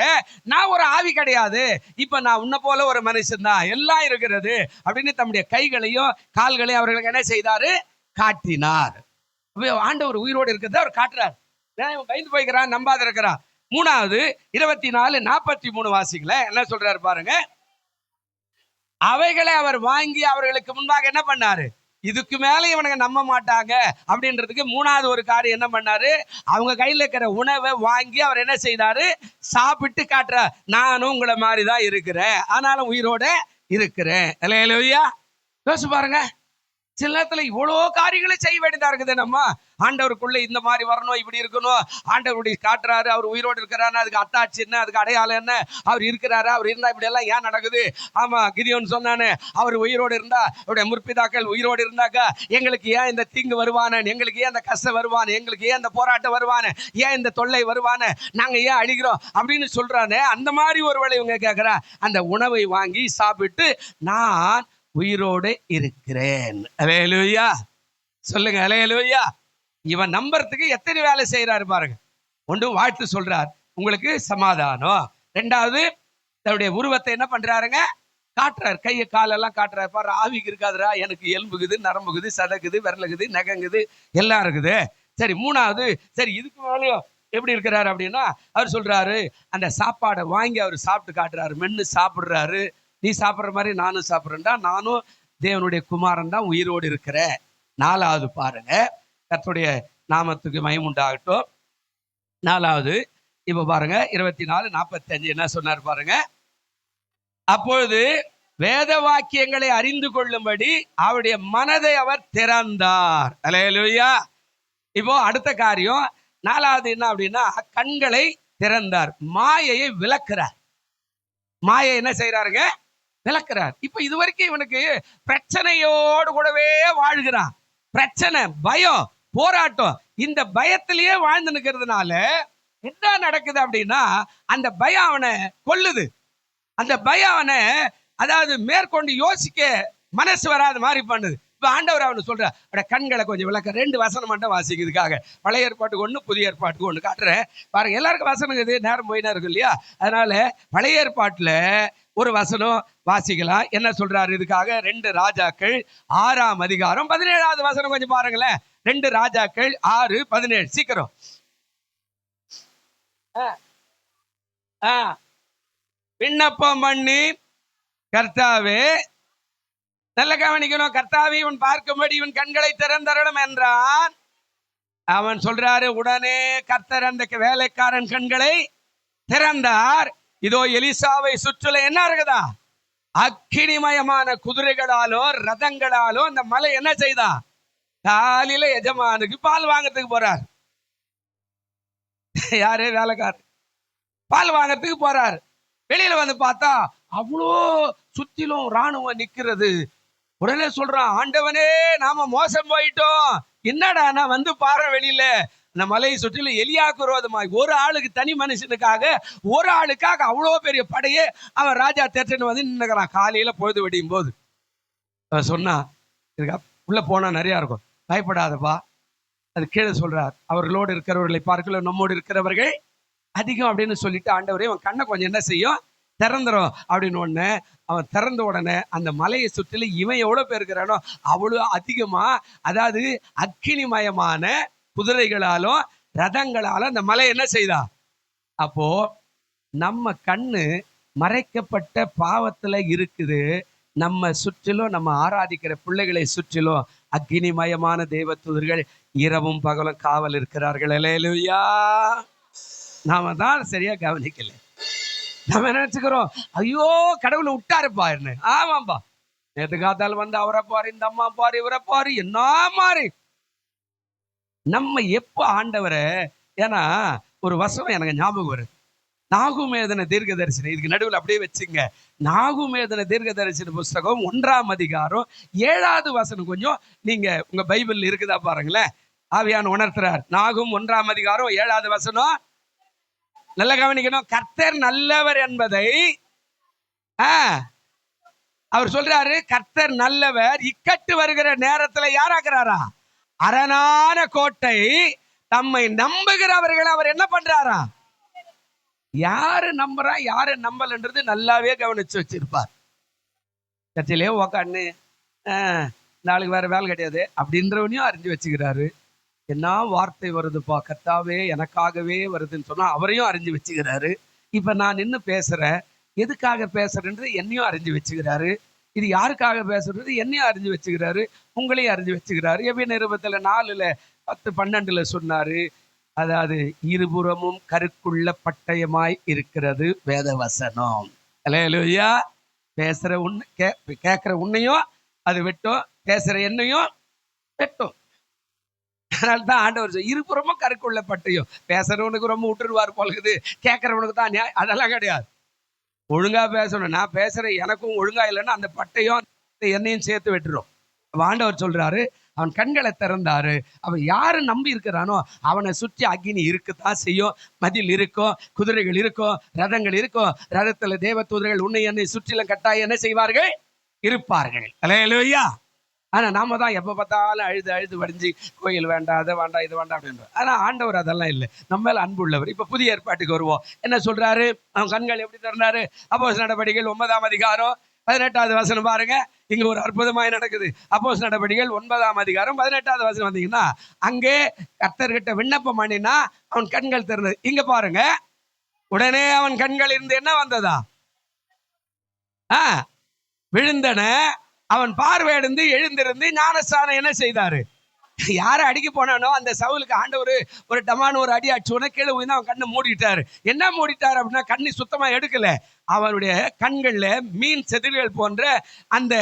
நான் ஒரு ஆவி கிடையாது, இப்ப நான் உன்னை போல ஒரு மனுஷன் தான், எல்லாம் இருக்கிறது அப்படின்னு தம்முடைய கைகளையும் கால்களையும் அவர்களுக்கு என்ன செய்தாரு? காட்டினார். ஆண்டவர் உயிரோடு இருக்கிறத அவர் காட்டுறார். இவன் பயந்து போய்க்கிறான், நம்பாத இருக்கிறான். 3வது 24:43 வாசிக்கல. என்ன சொல்றாரு பாருங்க, அவைகளை அவர் வாங்கி அவர்களுக்கு முன்பாக என்ன பண்ணாரு? இதுக்கு மேல இவனுங்க நம்ப மாட்டாங்க அப்படின்றதுக்கு 3வது ஒரு காரியம் என்ன பண்ணாரு? அவங்க கையில இருக்கிற உணவை வாங்கி அவர் என்ன செய்தாரு? சாப்பிட்டு காட்டுறார். நானும் உங்களை மாதிரிதான் இருக்கிறேன், ஆனாலும் உயிரோட இருக்கிறேன். அல்லேலூயா. யோசிச்சு பாருங்க, சில நேரத்துல இவ்வளோ காரியங்களை செய்ய வேண்டியதா இருக்குது. நம்ம ஆண்டவருக்குள்ள இந்த மாதிரி வரணும், இப்படி இருக்கணும், ஆண்டவருடைய காட்டுறாரு, அவர் உயிரோடு இருக்கிறாரு, அதுக்கு அத்தாட்சி என்ன, அதுக்கு அடையாளம் என்ன, அவர் இருக்கிறாரு, அவர் இருந்தா இப்படி எல்லாம் ஏன் நடக்குது? ஆமா, கிதியோன் சொன்னானே, அவர் உயிரோடு இருந்தா, அவருடைய முற்பிதாக்கள் உயிரோடு இருந்தாக்கா எங்களுக்கு ஏன் இந்த தீங்கு வருவானே, எங்களுக்கு ஏன் இந்த கஷ்டம் வருவானே, எங்களுக்கு ஏன் இந்த போராட்டம் வருவானே, ஏன் இந்த தொல்லை வருவானே, நாங்க ஏன் அழிக்கிறோம் அப்படின்னு சொல்றானே. அந்த மாதிரி ஒருவேளை இவங்க கேட்கிறா, அந்த உணவை வாங்கி சாப்பிட்டு நான் உயிரோடு இருக்கிறேன். அல்லேலூயா. சொல்லுங்க அல்லேலூயா. இவன் நம்புறதுக்கு எத்தனை வேலை செய்யறாரு பாருங்க. ஒன்று வாழ்த்து சொல்றார், உங்களுக்கு சமாதானம். 2வது தன்னுடைய உருவத்தை என்ன பண்றாருங்க? காட்டுறாரு. கையை காலெல்லாம் காட்டுறாரு. பாரு, ஆவிக்கு இருக்காதுரா, எனக்கு எலும்புக்குது, நரம்புக்குது, சதக்குது, விரலுக்குது, நகங்குது, எல்லாம் இருக்குது. சரி, 3வது, சரி இதுக்கு மேலேயும் எப்படி இருக்கிறாரு அப்படின்னா அவர் சொல்றாரு, அந்த சாப்பாடை வாங்கி அவர் சாப்பிட்டு காட்டுறாரு, மென்னு சாப்பிடுறாரு. நீ சாப்பிட்ற மாதிரி நானும் சாப்பிட்றேன்டா, நானும் தேவனுடைய குமாரன் தான், உயிரோடு இருக்கிறேன். 4வது பாருங்க, கர்த்தருடைய நாமத்துக்கு மகிமை உண்டாகட்டும். 4வது இப்ப பாருங்க 24:45 என்ன சொன்னார் பாருங்க, அப்பொழுது வேத வாக்கியங்களை அறிந்து கொள்ளும்படி அவருடைய மனதை அவர் திறந்தார். அல்லேலூயா. இப்போ அடுத்த காரியம் 4வது என்ன அப்படின்னா, கண்களை திறந்தார், மாயையை விளக்குறார். மாயை என்ன செய்யறாருங்க? விளக்குறார். இப்ப இதுவரைக்கும் இவனுக்கு பிரச்சனையோடு கூடவே வாழ்கிறான். பிரச்சனை, பயம், போராட்டம், இந்த பயத்திலேயே வாழ்ந்து நிற்கிறதுனால என்ன நடக்குது அப்படின்னா, அந்த பயம் அவனை கொல்லுது. அந்த பயம் அவனை அதாவது மேற்கொண்டு யோசிக்க மனசு வராத மாதிரி பண்ணுது. இப்ப ஆண்டவர் அவனு சொல்ற, கண்களை கொஞ்சம் விளக்க. 2 வசனம் மட்டும் வாசிக்கிறதுக்காக, பழைய ஏற்பாட்டுக்கு 1, புதிய ஏற்பாட்டுக்கு 1 காட்டுறேன் பாருங்க. எல்லாருக்கும் வசனம் இது, நேரம் போயினா இருக்கு இல்லையா? அதனால பழைய ஏற்பாட்டுல ஒரு வசனம் வாசிக்கலாம். என்ன சொல்றாரு இதுக்காக? 2 ராஜாக்கள் 6ஆம் அதிகாரம் 17வது வசனம் கொஞ்சம் பாருங்களேன். 2 ராஜாக்கள் 6:17 சீக்கிரம். விண்ணப்பம் பண்ணி, கர்த்தாவே, நல்ல கவனிக்கணும், கர்த்தாவே இவன் பார்க்கும்படி இவன் கண்களை திறந்தரணும் என்றான். அவன் சொல்றாரு, உடனே கர்த்தர் அந்த வேலைக்காரன் கண்களை திறந்தார். இதோ எலிசாவை சுற்றுல என்ன இருக்குதா? அக்கினிமயமான குதிரைகளாலோ ரதங்களாலோ அந்த மலை என்ன செய்தா? காலையில எஜமானுக்கு பால் வாங்கறதுக்கு போறார். யாரு? வேலைக்காரர். பால் வாங்கறதுக்கு போறாரு. வெளியில வந்து பார்த்தா அவ்வளோ சுத்திலும் ராணுவம் நிக்கிறது. உடனே சொல்றான், ஆண்டவனே நாம மோசம் போயிட்டோம், என்னடா நான் வந்து பாரு வெளியில. அந்த மலையை சுற்றிலும் எலியாக்கு விரோதமாய் ஒரு ஆளுக்கு, தனி மனுஷனுக்காக ஒரு ஆளுக்காக அவ்வளோ பெரிய படையே அவன் ராஜா தேர்ட்டு வந்து நின்னுக்கிறான். காலையில பொழுது வெடியும் போது அவன் சொன்னா, உள்ள போனா நிறைய இருக்கும், பயப்படாதப்பா. அது கீழே சொல்றார், அவர்களோடு இருக்கிறவர்களை பார்க்கல நம்மோடு இருக்கிறவர்கள் அதிகம் அப்படின்னு சொல்லிட்டு, ஆண்டவரே அவன் கண்ணை கொஞ்சம் என்ன செய்யும், திறந்துரும் அப்படின்னு. உடனே அவன் திறந்த உடனே அந்த மலையை சுற்றிலும் இவன் எவ்வளவு பேர் இருக்கிறானோ அவ்வளோ அதிகமா, அதாவது அக்கினிமயமான குதிரைகளாலும் ரதங்களாலும் அந்த மலை என்ன செய்தா. அப்போ நம்ம கண்ணு மறைக்கப்பட்ட பாவத்துல இருக்குது. நம்ம சுற்றிலும், நம்ம ஆராதிக்கிற பிள்ளைகளை சுற்றிலும் அக்கினிமயமான தேவ தூதர்கள் இரவும் பகலும் காவல் இருக்கிறார்கள். அல்லேலூயா. நாம தான் சரியா கவனிக்கல. நம்ம நினைச்சுக்கிறோம், ஐயோ கடவுளை விட்டாருப்பா என்ன. ஆமாம்பா, நேற்று காத்தால் வந்து அவரை பாரு, இந்த அம்மா பாரு, இவரை பாரு, என்ன மாறி நம்ம எப்ப ஆண்டவரை. ஏன்னா ஒரு வசனம் எனக்கு ஞாபகம் வருது, நாகுமேதன தீர்க்க தரிசனம். இதுக்கு நடுவில் அப்படியே வச்சுங்க. நாகுமேதன தீர்க்க தரிசன புஸ்தகம் 1ஆம் அதிகாரம் 7வது வசனம். கொஞ்சம் நீங்க உங்க பைபிள் இருக்குதா பாருங்களேன். ஆவியான் உணர்த்துறார். நாகும் 1ஆம் அதிகாரம் 7வது வசனம். நல்ல கவனிக்கணும். கர்த்தர் நல்லவர் என்பதை அவர் சொல்றாரு. கர்த்தர் நல்லவர், இக்கட்டு வருகிற நேரத்துல யாராக்குறாரா, அரணான கோட்டை, தம்மை நம்புகிறவர்கள் அவர் என்ன பண்றாரா. யாரு நம்புறா யாரு நம்பலன்றது நல்லாவே கவனிச்சு வச்சிருப்பார். கட்சியிலே உக்கான்னு நாளைக்கு வேற வேலை கிடையாது அப்படின்றவனையும் அறிஞ்சு வச்சுக்கிறாரு. என்ன வார்த்தை வருதுப்பா கர்த்தாவே, எனக்காகவே வருதுன்னு சொன்னா அவரையும் அறிஞ்சு வச்சுக்கிறாரு. இப்ப நான் நின்று பேசுறேன், எதுக்காக பேசுறேன்றது என்னையும் அறிஞ்சு வச்சுக்கிறாரு. இது யாருக்காக பேசுறது என்னையும் அறிஞ்சு வச்சுக்கிறாரு, உங்களையும் அறிஞ்சு வச்சுக்கிறாரு. எபிரேயர் நிருபத்துல 4:10-12 சொன்னாரு, அதாவது இருபுறமும் கருக்குள்ள பட்டயமாய் இருக்கிறது வேத வசனம். அல்லேலூயா. பேசுற உன்னை கேட்கிற உன்னையும் அது வெட்டும், பேசுற என்னையும் வெட்டும். அதனால்தான் ஆண்டவர் இருபுறமும் கருக்குள்ள பட்டயம். பேசுறவனுக்கு ரொம்ப விட்டுருவார் போலகுது, கேட்கறவனுக்கு தான் நியாயம். அதெல்லாம் கிடையாது. ஒழுங்கா பேசணும். நான் பேசுறேன், எனக்கும் ஒழுங்கா இல்லைன்னா அந்த பட்டயம் என்னையும் சேர்த்து வெட்டுரும். ஆண்டவர் சொல்றாரு, அவன் கண்களை திறந்தாரு. அவன் யாரு நம்பி இருக்கிறானோ அவனை சுற்றி அக்கினி இருக்குதான் செய்யும். மதில் இருக்கும், குதிரைகள் இருக்கும், ரதங்கள் இருக்கும். ரதத்துல தேவ தூதர்கள் உன்னை என்னை சுற்றிலும் கட்டாயம் என்ன செய்வார்கள், இருப்பார்கள். அல்லேலூயா. ஆனா நாம தான் எப்ப பார்த்தாலும் அழுது அழுது வடிஞ்சு, கோயில் வேண்டாம், அதை வேண்டாம், இது வேண்டாம் அப்படின்ற. ஆனா ஆண்டவர் அதெல்லாம் இல்லை, நம்ம மேல அன்பு உள்ளவர். இப்ப புதிய ஏற்பாட்டுக்கு வருவோம். என்ன சொல்றாரு, அவன் கண்கள் எப்படி திறந்தாரு. அப்போஸ்தலர் நடபடிகள் 9ஆம் அதிகாரம் 18வது வசனம் பாருங்க. இங்க ஒரு அற்புதமாய் நடக்குது. அப்போஸ்தலர் நடபடிகள் 9ஆம் அதிகாரம் 18வது வசனம் வந்தீங்கன்னா, அங்கே கர்த்தர்கிட்ட விண்ணப்பம் பண்ணினா அவன் கண்கள் திறந்தது. இங்க பாருங்க, உடனே அவன் கண்கள் இருந்து என்ன வந்ததா, விழுந்தன. அவன் பார்வையடைந்து எழுந்திருந்து ஞானஸ்நானம் என்ன செய்தாரு. யாரை அடிக்க போனானோ அந்த சவுலுக்கு ஆண்டவர் ஒரு டமான ஒரு அடி அடிச்சு உடனே கீழே விழுந்து அவன் கண்ணை மூடிட்டாரு. என்ன மூடிட்டாரு அப்படின்னா, கண்ணி சுத்தமா எடுக்கல. அவனுடைய கண்கள்ல மீன் செதில்கள் போன்ற அந்த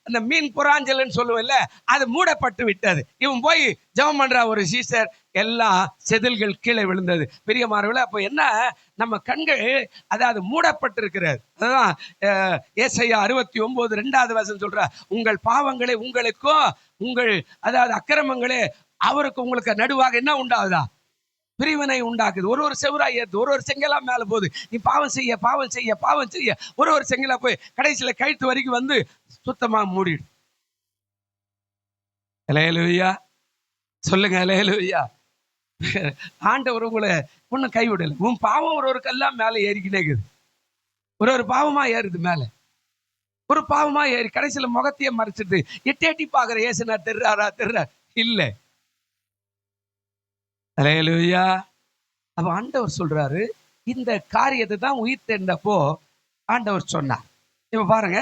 அந்த மீன் புறாஞ்சல்னு சொல்லுவல்ல, அது மூடப்பட்டு விட்டது. இவன் போய் ஜெபம் பண்றா ஒரு சீசர், எல்லாம் செதில்கள் கீழே விழுந்தது. பிரியமானவர்களே, அப்போ என்ன, நம்ம கண்கள் அதாவது மூடப்பட்டிருக்கிறது. அதுதான் ஏசாயா 69:2வது வசனம் சொல்ற, உங்கள் பாவங்களே உங்களுக்கும், உங்கள் அதாவது அக்கிரமங்களே அவருக்கு உங்களுக்கு நடுவாக என்ன உண்டாகுதா, பிரிவினை உண்டாக்குது. ஒரு செவரா ஏறுது, ஒரு செங்கலா மேல போகுது. நீ பாவம் செய்ய பாவம் செய்ய பாவம் செய்ய ஒரு செங்கலா போய் கடைசியில கழுத்து வரைக்கும் வந்து சுத்தமா மூடிடு. அல்லேலூயா சொல்லுங்க. அல்லேலூயா. ஆண்டவர் உங்களை ஒன்னும் கைவிடல. உன் பாவம் ஒரு கல்லாம் மேல ஏறிக்கிட்டே இருக்குது. ஒரு பாவமா ஏறுது மேல, ஒரு பாவமா ஏறி கடைசியில முகத்தையே மறைச்சிட்டு எட்டி பாக்குற ஏசுனா தெர்றாரா இல்ல. அல்லேலூயா. அப்ப ஆண்டவர் சொல்றாரு, இந்த காரியத்தை தான் உயிர் தெண்டப்போ ஆண்டவர் சொன்னார். இப்ப பாருங்க,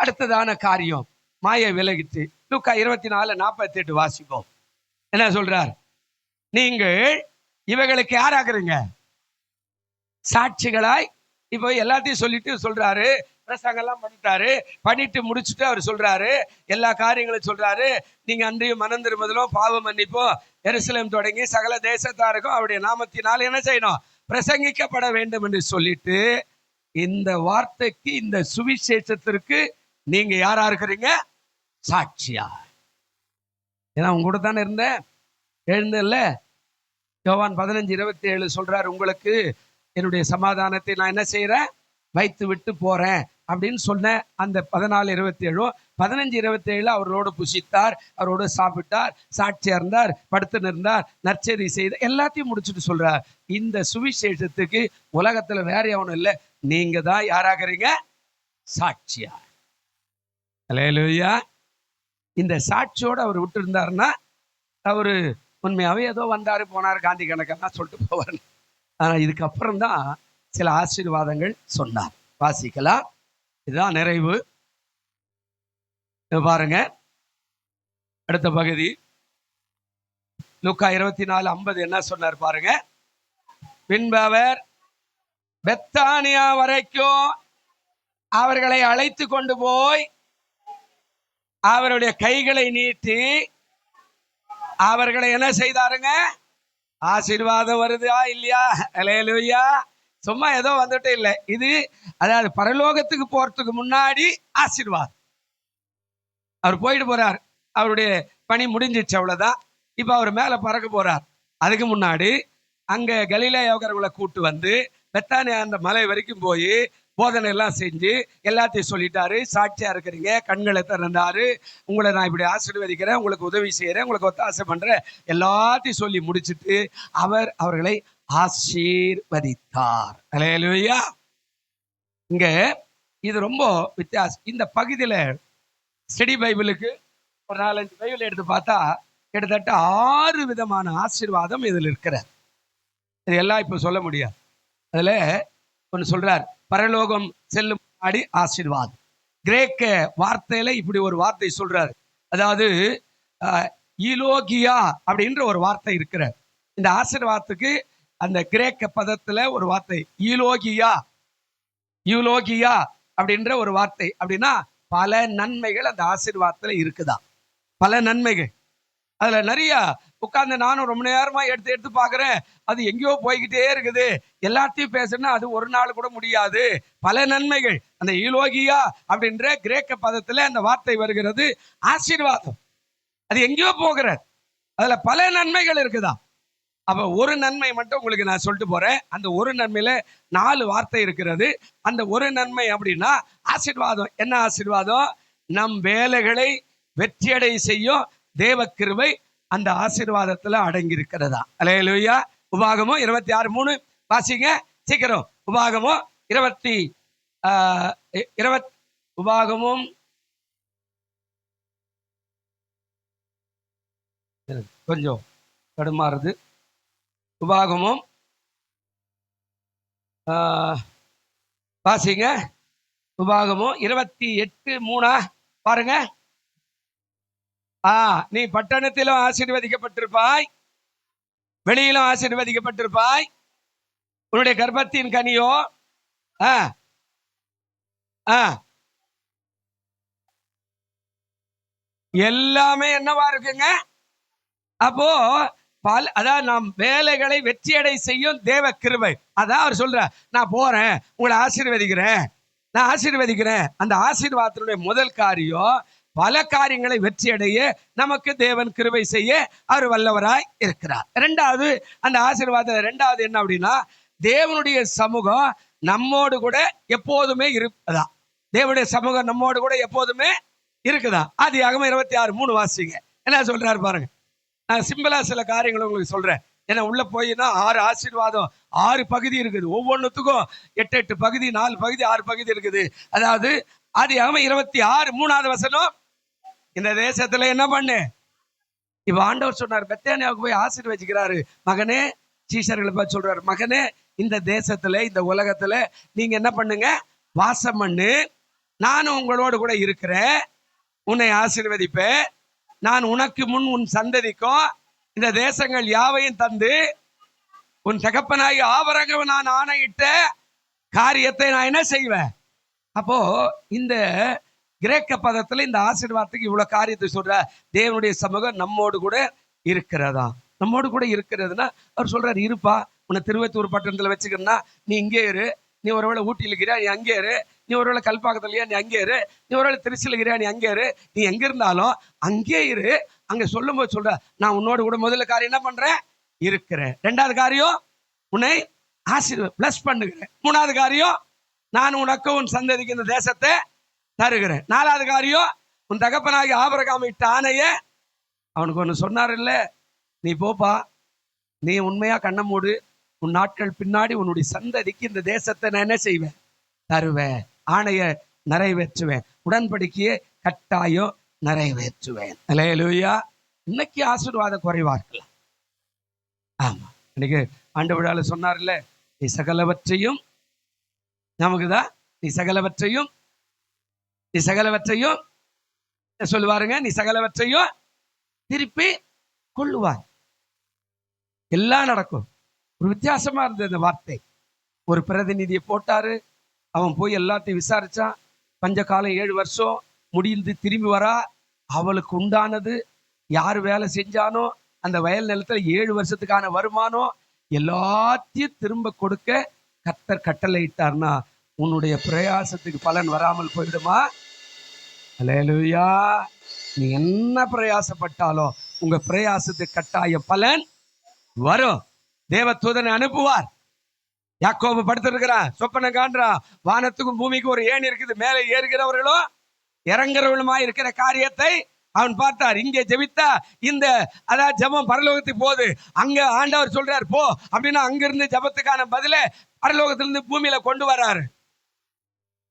அடுத்ததான காரியம் மாயை விலகிட்டு லூக்கா 24:48 வாசிப்போம். என்ன சொல்றார், நீங்கள் இவைகளுக்கு யாராக்குறீங்க, சாட்சிகளாய். இப்போ எல்லாத்தையும் சொல்லிட்டு சொல்றாரு, பிரசங்கெல்லாம் பண்ணிட்டாரு. பண்ணிட்டு முடிச்சுட்டு அவர் சொல்றாரு, எல்லா காரியங்களும் சொல்றாரு. நீங்க அன்றையும் மனம் திரும்புதலும் பாவ மன்னிப்போம் எருசலேம் தொடங்கி சகல தேசத்தாருக்கும் அவருடைய நாமத்தினால் என்ன செய்யணும், பிரசங்கிக்கப்பட வேண்டும் என்று சொல்லிட்டு இந்த வார்த்தைக்கு, இந்த சுவிசேஷத்திற்கு நீங்க யாரா இருக்கிறீங்க? சாட்சியா. ஏன்னா உங்க கூட தானே இருந்தேன், எழுந்தல்ல. யோவான் 15:27 சொல்றாரு, உங்களுக்கு என்னுடைய சமாதானத்தை நான் என்ன செய்யறேன், வைத்து விட்டு போறேன் அப்படின்னு சொன்ன அந்த 14:27 15:27 அவரோடு புசித்தார், அவரோடு சாப்பிட்டார், சாட்சியா இருந்தார், படுத்து நின்றார், நற்செய்தி செய்த எல்லாத்தையும் முடிச்சுட்டு சொல்றார், இந்த சுவிசேஷத்துக்கு உலகத்துல வேற எவனும் இல்லை, நீங்க தான் யாராகிறீங்க? சாட்சியா. அல்லேலூயா. இந்த சாட்சியோடு அவர் விட்டு இருந்தாருன்னா அவரு உண்மையாவே ஏதோ வந்தாரு போனாரு காந்தி கணக்கெல்லாம் சொல்லிட்டு போவார். ஆனா இதுக்கப்புறம் தான் சில ஆசீர்வாதங்கள் சொன்னார். வாசிக்கலாம். இதுதான் நிறைவு. பாருங்க அடுத்த பகுதி லூக்கா 24:50 என்ன சொன்னார் பாருங்க. பின்பு அவர் பெத்தானியா வரைக்கும் அவர்களை அழைத்து கொண்டு போய் அவருடைய கைகளை நீட்டி அவர்களை என்ன செய்தாருங்க? ஆசீர்வாதம் வருதா இல்லையா? அல்லேலூயா. சும்மா ஏதோ வந்துட்டு இல்லை, இது அதாவது பரலோகத்துக்கு போறதுக்கு முன்னாடி ஆசீர்வாதம். அவர் போயிட்டு போறார், அவருடைய பணி முடிஞ்சிச்சு, அவ்வளவுதான். இப்ப அவர் மேல பறக்க போறார். அதுக்கு முன்னாடி அங்க கலிலேயர்களை கூட்டு வந்து பெத்தானியா அந்த மலை வரைக்கும் போய் போதனை எல்லாம் செஞ்சு எல்லாத்தையும் சொல்லிட்டாரு. சாட்சியா இருக்கிறீங்க, கண்களை திறந்தாரு, உங்களை நான் இப்படி ஆசீர்வதிக்கிறேன், உங்களுக்கு உதவி செய்யறேன், உங்களுக்கு ஒத்தாசை பண்றேன், எல்லாத்தையும் சொல்லி முடிச்சுட்டு அவர் அவர்களை ஆசீர்வதித்தார். அல்லேலூயா. இங்க இது ரொம்ப வித்தியாசம். இந்த பகுதியில ஸ்டடி பைபிளுக்கு ஒரு 4-5 பைபிள் எடுத்து பார்த்தா கிட்டத்தட்ட 6 விதமான ஆசீர்வாதம் இதில் இருக்கிறார். இது எல்லாம் இப்ப சொல்ல முடியாது. அதுல ஒன்று சொல்றார், பரலோகம் செல்லும் முன்னாடி ஆசீர்வாதம். கிரேக்க வார்த்தையில இப்படி ஒரு வார்த்தை சொல்றாரு, அதாவது ஈலோகியா அப்படின்ற ஒரு வார்த்தை இருக்கிறார். இந்த ஆசீர்வாதத்துக்கு அந்த கிரேக்க பதத்துல ஒரு வார்த்தை ஈலோகியா. யூலோகியா அப்படின்ற ஒரு வார்த்தை. அப்படின்னா பல நன்மைகள் அந்த ஆசீர்வாதத்துல இருக்குதா, பல நன்மைகள். அதுல நிறைய உட்கார்ந்து நானும் ரொம்ப நேரமா எடுத்து பாக்குறேன், அது எங்கேயோ போய்கிட்டே இருக்குது. எல்லாத்தையும் பேசணும்னா அது ஒரு நாள் கூட முடியாது. பல நன்மைகள். அந்த ஈலோகியா அப்படின்ற கிரேக்க பதத்துல அந்த வார்த்தை வருகிறது, ஆசீர்வாதம். அது எங்கேயோ போகிறது, அதுல பல நன்மைகள் இருக்குதா. அப்ப ஒரு நன்மை மட்டும் உங்களுக்கு நான் சொல்லிட்டு போறேன். அந்த ஒரு நன்மையில 4 வார்த்தை இருக்கிறது. அந்த ஒரு நன்மை அப்படின்னா ஆசீர்வாதம். என்ன ஆசீர்வாதம்? நம் வேலைகளை வெற்றியடை செய்யும் தேவ கிருபை அந்த ஆசீர்வாதத்துல அடங்கி இருக்கிறதா. அல்லேலூயா. உபாகமம் 26:3 வாசிங்க சீக்கிரம். உபாகமம் 20 உபாகமும் கொஞ்சம் தடுமாறுது. உபாகமும் வாசிங்க. உபாகமும் 28:3 பாருங்க. நீ பட்டணத்திலும் ஆசீர்வதிக்கப்பட்டிருப்பாய், வெளியிலும் ஆசீர்வதிக்கப்பட்டிருப்பாய், உன்னுடைய கர்ப்பத்தின் கனியோ எல்லாமே என்னவா இருக்குங்க? அப்போ அதான் நாம் வேலைகளை வெற்றியடை செய்யும் தேவ கிருபை. அதான் அவர் சொல்ற, நான் போறேன், உங்களை ஆசீர்வதிக்கிறேன், நான் ஆசீர்வதிக்கிறேன். அந்த ஆசீர்வாதத்தினுடைய முதல் காரியம் பல காரியங்களை வெற்றியடைய நமக்கு தேவன் கிருபை செய்ய அவர் வல்லவராய் இருக்கிறார். இரண்டாவது, அந்த ஆசீர்வாதம் இரண்டாவது என்ன அப்படின்னா, தேவனுடைய சமூகம் நம்மோடு கூட எப்போதுமே இருப்பதா. தேவனுடைய சமூகம் நம்மோடு கூட எப்போதுமே இருக்குதா. ஆதியாகமம் 26:3 வாசிங்க. என்ன சொல்றாரு பாருங்க. நான் சிம்பிளா சில காரியங்களை உங்களுக்கு சொல்றேன். ஏன்னா உள்ள போயின்னா 6 ஆசீர்வாதம், 6 பகுதி இருக்குது. ஒவ்வொன்றுத்துக்கும் 8 பகுதி, 4 பகுதி, 6 பகுதி இருக்குது. அதாவது ஆதியாகமம் 26:3 வசனம், இந்த தேசத்துல என்ன பண்ணு. இப்ப ஆண்டவர் சொன்னார், பெத்தானியாவுக்கு போய் ஆசீர்வதிக்கிறாரு. மகனே, சீஷர்களை பார்த்து சொல்றாரு, மகனே, இந்த தேசத்துல இந்த உலகத்துல நீங்க என்ன பண்ணுங்க, வாசம் பண்ணு, நானும் உங்களோடு கூட இருக்கிறேன், உன்னை ஆசீர்வதிப்பேன், நான் உனக்கு முன் உன் சந்ததிக்கும் இந்த தேசங்கள் யாவையும் தந்து உன் தகப்பனாகி ஆபரகம் நான் ஆணையிட்ட காரியத்தை நான் என்ன செய்வேன். அப்போ இந்த கிரேக்க பதத்துல இந்த ஆசீர்வாதத்துக்கு இவ்வளவு காரியத்தை சொல்ற. தேவனுடைய சமூகம் நம்மோடு கூட இருக்கிறதா. நம்மோடு கூட இருக்கிறதுனா அவர் சொல்றாரு, இருப்பா, உன்னை திருவத்தூர் பட்டணத்துல வச்சுக்கணும்னா நீ இங்கே இரு, நீ ஒருவேளை ஊட்டியில் இருக்கிறியா நீ அங்கே இரு, நீ ஒருவேளை கல்பாக்கத்துலயா நீ அங்கே இரு, நீ ஒருவேளை திருச்சியில் இருக்கிறியா நீ அங்கே இரு, நீ எங்க இருந்தாலும் அங்கே இரு. அங்க சொல்லும் போது சொல்ற, நான் உன்னோடு கூட முதல்ல காரியம் என்ன பண்றேன், இருக்கிறேன். ரெண்டாவது காரியம் உன்னை பிளஸ் பண்ணுகிறேன். மூணாவது காரியம் நான் உனக்கு உன் சந்ததிக்கு இந்த தேசத்தை தருகிறேன். நாலாவது காரியம் உன் தகப்பனாகி ஆபிரகாம் இட்ட ஆணைய அவனுக்கு ஒன்று சொன்னார் இல்ல, நீ போப்பா, நீ உண்மையா கண்ண மூடு, உன் நாட்கள் பின்னாடி உன்னுடைய சந்ததிக்கு இந்த தேசத்தை நான் என்ன செய்வேன், தருவேன், ஆணைய நிறைவேற்றுவேன், உடன்படிக்கையை கட்டாயம் நிறைவேற்றுவேன். அல்லேலூயா. இன்னைக்கு ஆசீர்வாதம் குறைவா இருக்கலாம். ஆமா, இன்னைக்கு ஆண்டு விழால சொன்னார்ல, நீ சகலவற்றையும் நமக்குதான், நீ சகலவற்றையும் சொல்லுவாருங்க, நீ சகலவற்றையும் திருப்பி கொள்ளுவார். எல்லாம் நடக்கும். ஒரு வித்தியாசமா இருந்தது இந்த வார்த்தை. ஒரு பிரதிநிதியை போட்டாரு, அவன் போய் எல்லாத்தையும் விசாரிச்சான். பஞ்ச காலம் 7 வருஷம் முடிந்து திரும்பி வரா. அவளுக்கு உண்டானது யார் வேலை செஞ்சானோ அந்த வயல் நிலத்துல 7 வருஷத்துக்கான வருமானம் எல்லாத்தையும் திரும்ப கொடுக்க கர்த்தர் கட்டளை இட்டார்னா உன்னுடைய பிரயாசத்துக்கு பலன் வராமல் போயிடுமா? அல்லேலூயா. நீ என்ன பிரயாசப்பட்டாலும் உங்க பிரயாசத்துக்கு கட்டாய பலன் வரும். தேவதூதனை அனுப்புவார். யாக்கோபு படுத்திருக்கிறான், சொப்பனை காண்றான், வானத்துக்கும் பூமிக்கும் ஒரு ஏணி இருக்குது, மேலே ஏறுகிறவர்களும் இறங்குறவர்களுமா இருக்கிற காரியத்தை அவன் பார்த்தார். இங்கே ஜெபித்தா இந்த அதாவது ஜெபம் பரலோகத்துக்கு போகுது, அங்க ஆண்டவர் சொல்றார் போ அப்படின்னா அங்கிருந்து ஜெபத்துக்கான பதில பரலோகத்திலிருந்து பூமியில கொண்டு வராரு.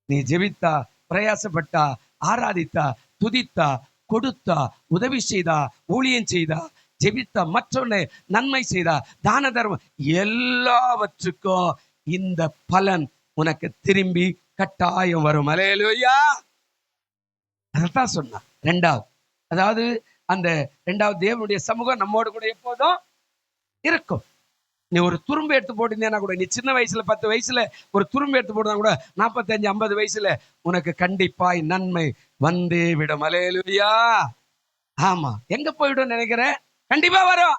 நீ ஜெபித்தா, பிரயாசப்பட்டா, ஆராதித்தா, துதித்தா, கொடுத்தா, உதவி செய்தா, ஊழியம் செய்தா, ஜெபித்தா, மற்றவனை நன்மை செய்தா, தான தர்மம், எல்லாவற்றுக்கும் இந்த பலன் உனக்கு திரும்பி கட்டாயம் வரும். அல்லேலூயா. அதான் சொன்னா. ரெண்டாவது, அதாவது அந்த ரெண்டாவது தேவனுடைய சமூகம் நம்மோடு கூட எப்போதும் இருக்கும். நீ ஒரு துரும்பு எடுத்து போட்டிருந்தேன்னா கூட, நீ சின்ன வயசுல 10 வயசுல ஒரு துரும்பு எடுத்து போட்டா கூட 45-50 வயசுல உனக்கு கண்டிப்பாய் நன்மை வந்தே விடும். அல்லேலூயா. ஆமா, எங்க போயிடும் நினைக்கிறேன், கண்டிப்பா வரும்.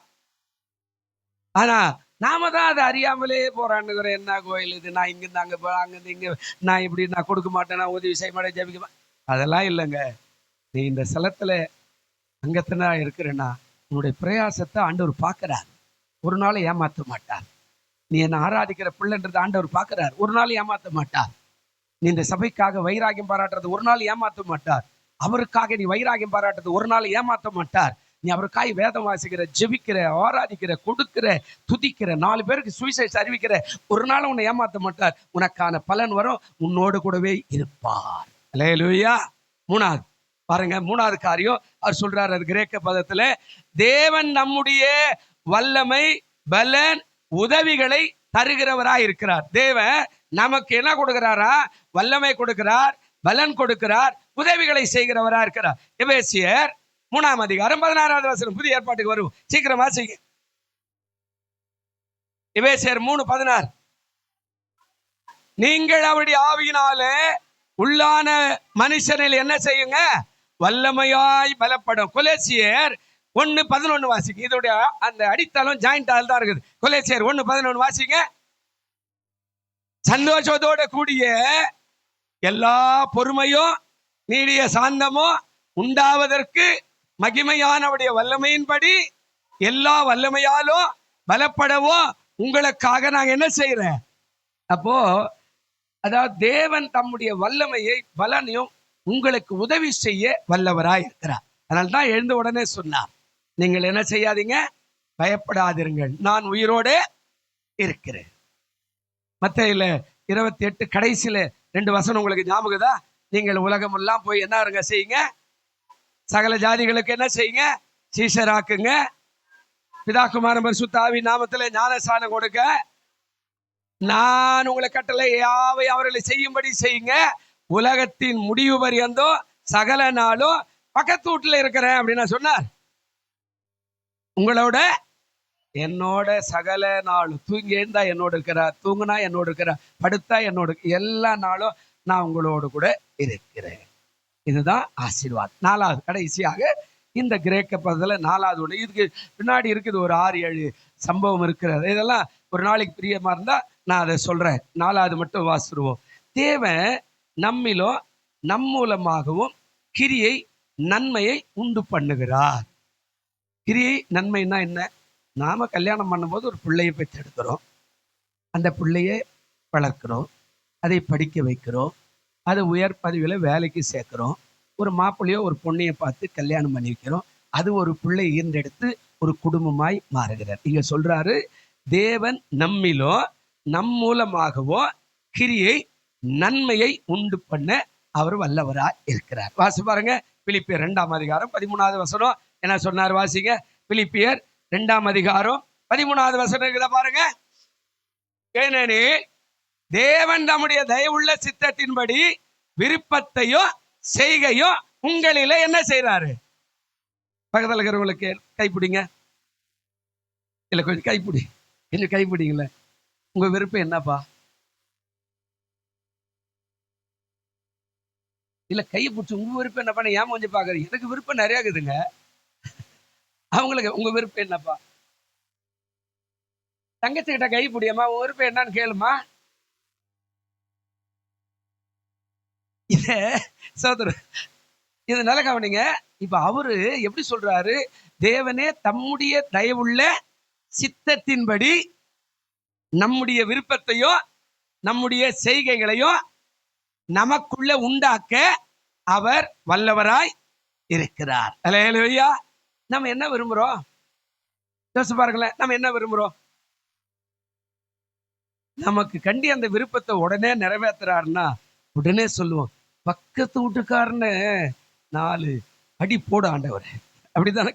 ஆனா நாம தான் அதை அறியாமலே போறான்னு, என்ன கோயில் இது, நான் இங்கிருந்து அங்க அங்கிருந்து இங்க, நான் இப்படி நான் கொடுக்க மாட்டேன், நான் உதவி செய்ய மாட்டேன், ஜெபிக்க மாட்டேன், அதெல்லாம் இல்லைங்க. நீ இந்த ஸ்தலத்துல அங்கத்தினா இருக்கிறேன்னா உன்னுடைய பிரயாசத்தை ஆண்டவர் பார்க்கிறார், ஒரு நாள் ஏமாற்ற மாட்டார். நீ என்ன ஆராதிக்கிற பிள்ளைன்றது ஆண்டவர் பார்க்கிறார், ஒரு நாள் ஏமாற்ற மாட்டார். நீ இந்த சபைக்காக வைராகியம் பாராட்டுறது ஒரு நாள் ஏமாற்ற மாட்டார். அவருக்காக நீ வைராகியம் பாராட்டுறது ஒரு நாள் ஏமாற்ற மாட்டார். நீ அவருக்காய் வேதம் வாசிக்கிற, ஜெபிக்கிற, ஆராதிக்கிற, கொடுக்கிற, துதிக்கிற, 4 பேருக்கு சுவிசேஷம் அறிவிக்கிற, ஒரு நாள் உன்னை ஏமாற்ற மாட்டார். உனக்கான பலன் வரும், உன்னோடு கூடவே இருப்பார். அல்லேலூயா. மூணாவது பாருங்க, மூணாவது காரியம் அவர் சொல்றாரு, அது கிரேக்க பதத்துல, தேவன் நம்முடைய வல்லமை, பலன், உதவிகளை தருகிறவராய் இருக்கிறார். தேவன் நமக்கு என்ன கொடுக்கிறாரா? வல்லமை கொடுக்கிறார், பலன் கொடுக்கிறார், உதவிகளை செய்கிறவரா இருக்கிறார். எபேசியர் 3ஆம் அதிகாரம் 16வது வசனம். புதிய ஏற்பாட்டுக்கு வரும், சீக்கிரமா செய்யுங்க. எபேசியர் 3:16. நீங்கள் அவருடைய ஆவியினாலே உள்ளான மனுஷனில் என்ன செய்யுங்க? வல்லமையாய் பலப்படும். கொலேசியர் 1:11 வாசிங்க. இதோடைய அந்த அடித்தளம் ஜாயிண்ட் ஆல் தான் இருக்குது. கொலேசியர் 1:11 வாசிங்க. சந்தோஷத்தோட கூடிய எல்லா பொறுமையும் நீடிய சாந்தமும் உண்டாவதற்கு மகிமையானவருடைய வல்லமையின்படி எல்லா வல்லமையாலும் பலப்படவும் உங்களுக்காக நாங்க என்ன செய்யறேன்? அப்போ அதாவது தேவன் தம்முடைய வல்லமையை, பலனையும் உங்களுக்கு உதவி செய்ய வல்லவராய் இருக்கிறார். அதனால தான் எழுந்த உடனே சொன்னார், நீங்கள் என்ன செய்யாதீங்க, பயப்படாதிருங்கள், நான் உயிரோடு இருக்கிறேன். மத்தேயுல 28 கடைசியில 2 வசனம் உங்களுக்கு ஞாபகதா? நீங்கள் உலகம் எல்லாம் போய் என்ன இருங்க செய்யுங்க, சகல ஜாதிகளுக்கு என்ன செய்யுங்க, சீஷராக்குங்க, பிதாகுமாரன் பரிசுத்த ஆவி நாமத்திலே ஞானஸ்நானம் கொடுக்க, நான் உங்களை கட்டளை யாவை அவர்களை செய்யும்படி செய்யுங்க, உலகத்தின் முடிவு பரியந்தம் சகல நாளும் பக்கத்து வீட்டுல இருக்கிறேன் அப்படின்னு சொன்னார். உங்களோட என்னோட சகல நாளும், தூங்கி எழுந்தா என்னோடு இருக்கிறார், தூங்குனா என்னோடு இருக்கிறார், படுத்தா என்னோடு, எல்லா நாளும் நான் உங்களோடு கூட இருக்கிறேன். இதுதான் ஆசீர்வாதம். 4வது கடைசியாக இந்த கிரேக்க பதத்துல 4வது ஒன்று, இதுக்கு பின்னாடி இருக்குது ஒரு 6-7 சம்பவம் இருக்கிறது. இதெல்லாம் ஒரு நாளைக்கு பிரியமா இருந்தா நான் அதை சொல்றேன். 4வது மட்டும் வாசிடுவோம். தேவன் நம்மிலும் நம் மூலமாகவும் கிரியை நன்மையை உண்டு பண்ணுகிறார். கிரியை நன்மைன்னா என்ன? நாம கல்யாணம் பண்ணும்போது ஒரு பிள்ளையை பெற்றெடுக்கிறோம், அந்த பிள்ளையை வளர்க்கிறோம், அதை படிக்க வைக்கிறோம், அதை உயர் பதவியில் வேலைக்கு சேர்க்கிறோம், ஒரு மாப்பிள்ளையோ ஒரு பொண்ணையை பார்த்து கல்யாணம் பண்ணி வைக்கிறோம், அது ஒரு பிள்ளை ஈர்ந்தெடுத்து ஒரு குடும்பமாய் மாறுகிறார். இங்க சொல்றாரு, தேவன் நம்மிலோ நம் மூலமாகவோ கிரியை நன்மையை உண்டு பண்ண அவர் வல்லவரா இருக்கிறார். வாசி பாருங்க, பிலிப்பியர் 2ஆம் அதிகாரம் 13வது வசனம் என்ன சொன்னார்? வாசிங்க, பிலிப்பியர் 2ஆம் அதிகாரம் 13வது வசனம் இருக்குதா பாருங்க. ஏனெனில் தேவன் நம்முடைய தயவுள்ள சித்தத்தின்படி விருப்பத்தையோ செய்கையோ உங்களில என்ன செய்யறாரு? பக்கத்தில் இருக்கிறவங்களுக்கு கைப்பிடிங்க, இல்ல கொஞ்சம் கைப்பிடி, கொஞ்சம் கைப்பிடிங்கள. உங்க விருப்பம் என்னப்பா? இல்ல கையை பிடிச்சி உங்க விருப்பம் என்னப்பா? ஏன் கொஞ்சம் பாக்குறீங்க? எனக்கு விருப்பம் நிறைய இருக்குதுங்க. அவங்களுக்கு உங்க விருப்பம் என்னப்பா? தங்கச்சி கிட்ட கை பிடியம்மா, உங்க விருப்பம் என்னன்னு கேளுமா. இத சோதர இது நல்ல கவனிங்க. இப்ப அவரு எப்படி சொல்றாரு? தேவனே தம்முடைய தயவுள்ள சித்தத்தின்படி நம்முடைய விருப்பத்தையோ நம்முடைய செய்கைகளையோ நமக்குள்ள உண்டாக்க அவர் வல்லவராய் இருக்கிறார். அல்லேலூயா. நம்ம என்ன விரும்புறோம்? யோசிச்சு பாருங்களேன், நம்ம என்ன விரும்புறோம்? நமக்கு கண்டி அந்த விருப்பத்தை உடனே நிறைவேற்றுறாருன்னா உடனே சொல்லுவோம், பக்கத்து வீட்டுக்காரன்னு 4 அடி போட ஆண்டவர், அப்படித்தானே.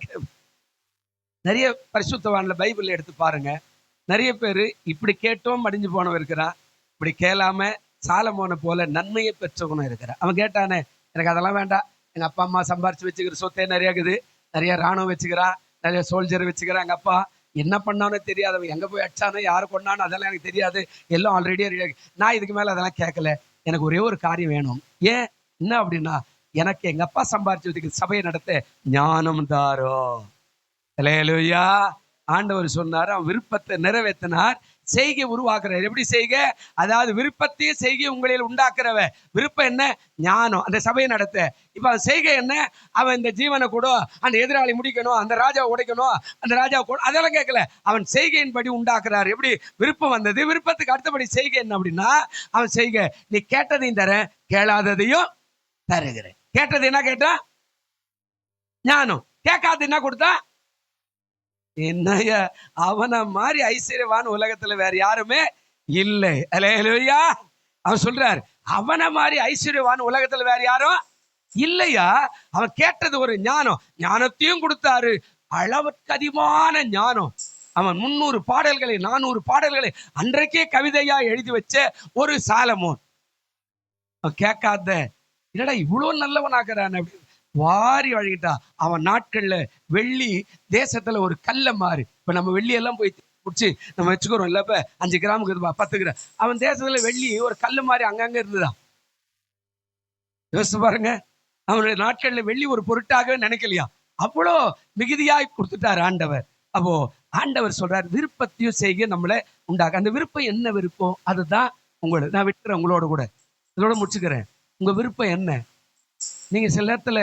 நிறைய பரிசுத்தவான்ல பைபிள் எடுத்து பாருங்க, நிறைய பேர் இப்படி கேட்டோம் மடிஞ்சு போனவன் இருக்கிறான், இப்படி கேளாம சாலமோனை போல நன்மையை பெற்றவனும் இருக்கிறான். அவன் கேட்டானே, எனக்கு அதெல்லாம் வேண்டாம், எங்க அப்பா அம்மா சம்பாரிச்சு வச்சுக்கிற சொத்தே நிறைய இருக்குது, நிறைய ராணுவம் வச்சுக்கிறான், நிறைய சோல்ஜர் வச்சுக்கிறான், எங்க அப்பா என்ன பண்ணானோ தெரியாது, அவன் எங்க போய் அடிச்சானோ யாரு கொண்டானோ அதெல்லாம் எனக்கு தெரியாது, எல்லாம் ஆல்ரெடி நான் இதுக்கு மேல அதெல்லாம் கேட்கல, எனக்கு ஒரே ஒரு காரியம் வேணும். ஏன் என்ன அப்படின்னா, எனக்கு எங்க அப்பா சம்பாரிச்சு வச்சுக்கிற சபையை நடத்த ஞானம் தாரோ. அல்லேலூயா. ஆண்டவர் சொன்னார், அவன் விருப்பத்தை நிறைவேற்றினார், செய்கை உருவாக்குறார். எப்படி செய்க? அதாவது விருப்பத்தையும் செய்கை உங்களில் உண்டாக்குறவ. விருப்பம் என்ன? ஞானம், அந்த சபையை நடத்த. இப்ப அவன் செய்கை என்ன? அவன் இந்த ஜீவனை கூட அந்த எதிராளி முடிக்கணும், அந்த ராஜாவை உடைக்கணும், அந்த ராஜாவை கூட, அதெல்லாம் கேட்கல. அவன் செய்கையின்படி உண்டாக்குறாரு. எப்படி விருப்பம் வந்தது? விருப்பத்துக்கு அடுத்தபடி செய்கை என்ன அப்படின்னா, அவன் செய்கை, நீ கேட்டதையும் தரேன், கேளாததையும் தருகிறேன். கேட்டது என்ன கேட்டா? ஞானம். கேட்காது என்ன கொடுத்தா? என்னைய அவனை மாதிரி ஐஸ்வர்யவான் உலகத்துல வேற யாருமே இல்லை. அல்லேலூயா. அவன் சொல்றார், அவனை மாதிரி ஐஸ்வர்யவான் உலகத்துல வேற யாரும் இல்லையா. அவன் கேட்டது ஒரு ஞானம், ஞானத்தையும் கொடுத்தாரு, அளவுக்கு அதிகமான ஞானம். அவன் 300 பாடல்களை 400 பாடல்களை அன்றைக்கே கவிதையா எழுதி வச்ச ஒரு சாலமோன். அவன் கேட்காத, என்னடா இவ்வளவு நல்லவனாக்குறான் அப்படி வாரி வழங்கிட்டா. அவன் நாட்கள்ல வெள்ளி தேசத்துல ஒரு கல்ல மாறி, இப்ப நம்ம வெள்ளி எல்லாம் போய் குடிச்சு நம்ம வச்சுக்கிறோம் இல்ல, இப்ப 5 கிராமுக்கு 10 கிராம். அவன் தேசத்துல வெள்ளி ஒரு கல்லு மாதிரி அங்கங்க இருந்துதான். யோசிச்சு பாருங்க, அவனுடைய நாட்கள்ல வெள்ளி ஒரு பொருட்டாகவே நினைக்கலையா, அவ்வளோ மிகுதியாய் கொடுத்துட்டார் ஆண்டவர். அப்போ ஆண்டவர் சொல்றார், விருப்பத்தையும் செய்ய நம்மளை உண்டாக்க. அந்த விருப்பம் என்ன விருப்பம்? அதுதான் உங்களோட. நான் விட்டுறேன் உங்களோட கூட, இதோட முடிச்சுக்கிறேன். உங்க விருப்பம் என்ன? நீங்க சில நேரத்துல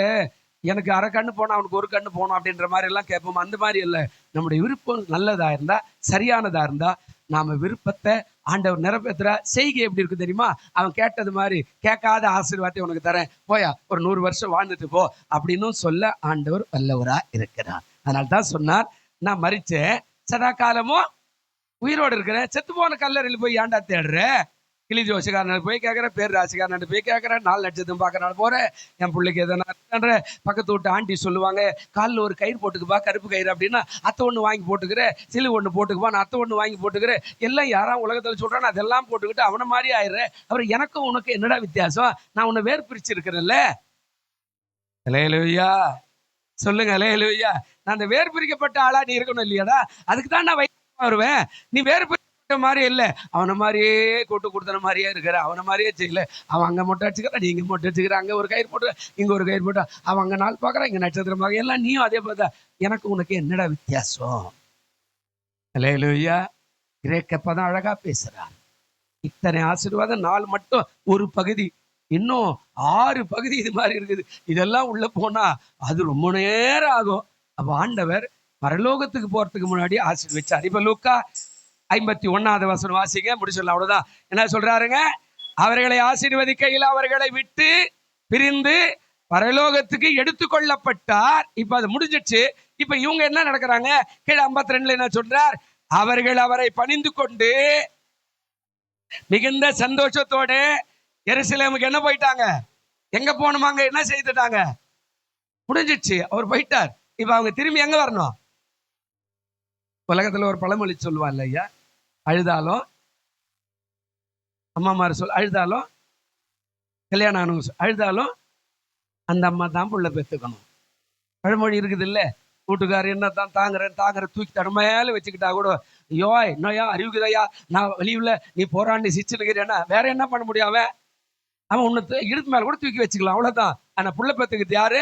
எனக்கு அரை கண்ணு போனா அவனுக்கு ஒரு கண்ணு போனோம் அப்படின்ற மாதிரி எல்லாம் கேட்போம். அந்த மாதிரி இல்லை. நம்முடைய விருப்பம் நல்லதா இருந்தா, சரியானதா இருந்தா, நாம விருப்பத்தை ஆண்டவர் நிறைவேற்றுறா. செய்கை எப்படி இருக்கு தெரியுமா? அவன் கேட்டது மாதிரி, கேட்காத ஆசீர்வாதத்தை உனக்கு தரேன், போயா ஒரு 100 வருஷம் வாழ்ந்துட்டு போ அப்படின்னு சொல்ல ஆண்டவர் வல்லவரா இருக்கிறார். அதனால தான் சொன்னார், நான் மரிச்சேன், சதா காலமும் உயிரோடு இருக்கிறேன், செத்து போன கல்லறையில் போய் ஏன்டா தேடுற? கிளி ஜோசிக்காரன் போய் கேட்குறேன், பேர் ராசிக்காரன் போய் கேட்குறேன், 4 நட்சத்திரம் பார்க்கறனால போகிறேன், என் பிள்ளைக்கு எதனா பக்கத்து விட்டு ஆண்டி சொல்லுவாங்க, காலில் ஒரு கயிறு போட்டுக்குப்பா, கருப்பு கயிறு அப்படின்னா, அத்தை ஒன்று வாங்கி போட்டுக்கிறேன், சிலு ஒன்று போட்டுக்குப்பா, நான் அத்தை ஒன்று வாங்கி போட்டுக்கிறேன், எல்லாம் யாராவது உலகத்தில் சொல்கிறான்னு அதெல்லாம் போட்டுக்கிட்டு அவனை மாதிரி ஆயிடுறேன். அப்புறம் எனக்கும் உனக்கு என்னடா வித்தியாசம்? நான் உன்னை வேறு பிரிச்சு இருக்கிறேன்ல. அல்லேலூயா. சொல்லுங்க அல்லேலூயா. நான் அந்த வேறு பிரிக்கப்பட்ட ஆளா நீ இருக்கணும் இல்லையாடா? அதுக்கு தான் நான் வருவேன். நீ வேறு மாதிரி இல்லை, அவனை மாதிரியே கூட்டு கொடுத்தன மாதிரியே இருக்கிற, அவனை மாதிரியே செய்யல. அவன் அங்க மொட்டை அடிச்சுக்கிறான், நீங்க மொட்டை அடிச்சுக்கிற, அங்க ஒரு கயிறு போட்டு இங்க ஒரு கயிறு போட்டா, அவன் அங்க நாள் பார்க்கறான், இங்க நட்சத்திரம் பார்க்க, எல்லாம் நீயும் அதே பார்த்தா, எனக்கு உனக்கு என்னடா வித்தியாசம்? அல்லேலூயா. கிரேக்க பதம் அழகா பேசுறார். இத்தனை ஆசீர்வாதம் 4 மட்டும் ஒரு பகுதி, இன்னும் 6 பகுதி இது மாதிரி இருக்குது. இதெல்லாம் உள்ள போனா அது ரொம்ப நேரம் ஆகும். அப்ப ஆண்டவர் பரலோகத்துக்கு போறதுக்கு முன்னாடி ஆசீர்வதிச்சார். இப்ப லூக்கா 51 வாசிங்க, முடிச்சிடலாம். அவ்வளவுதான். என்ன சொல்றாருங்க? அவர்களை ஆசீர்வதிக்கையில் அவர்களை விட்டு பிரிந்து பரலோகத்துக்கு எடுத்துக்கொள்ளப்பட்டார். இப்ப அது முடிஞ்சிடுச்சு. இப்ப இவங்க என்ன நடக்கிறாங்க? கீழே 52 என்ன சொல்றார்? அவர்கள் அவரை பணிந்து கொண்டு மிகுந்த சந்தோஷத்தோடு எருசலேமுக்கு என்ன போயிட்டாங்க? எங்க போனோமாங்க? என்ன செய்துட்டாங்க? முடிஞ்சிடுச்சு, அவர் போயிட்டார். இப்ப அவங்க திரும்பி எங்க வரணும்? உலகத்துல ஒரு பழமொழி சொல்லுவாள் ஐயா, அழுதாலும் அம்மாமார் அழுதாலும் கல்யாணம் ஆனவங்க அழுதாலும் அந்த அம்மா தான் புள்ள பெற்றுக்கணும். பழமொழி இருக்குது இல்ல? வீட்டுக்காரர் என்ன தான் தாங்குற தூக்கி தடுமையால வச்சுக்கிட்டா கூட, ஐயோ என்னையா அறிவுக்குதையா, நான் வெளியுள்ள நீ போராண்டி சிச்சுனுக்கிறேன்னா வேற என்ன பண்ண முடியும்? அவன் உன்னை இடுப்பு மேல கூட தூக்கி வச்சுக்கலாம், அவ்வளவுதான். ஆனா புள்ள பெற்றுக்கிறது யாரு?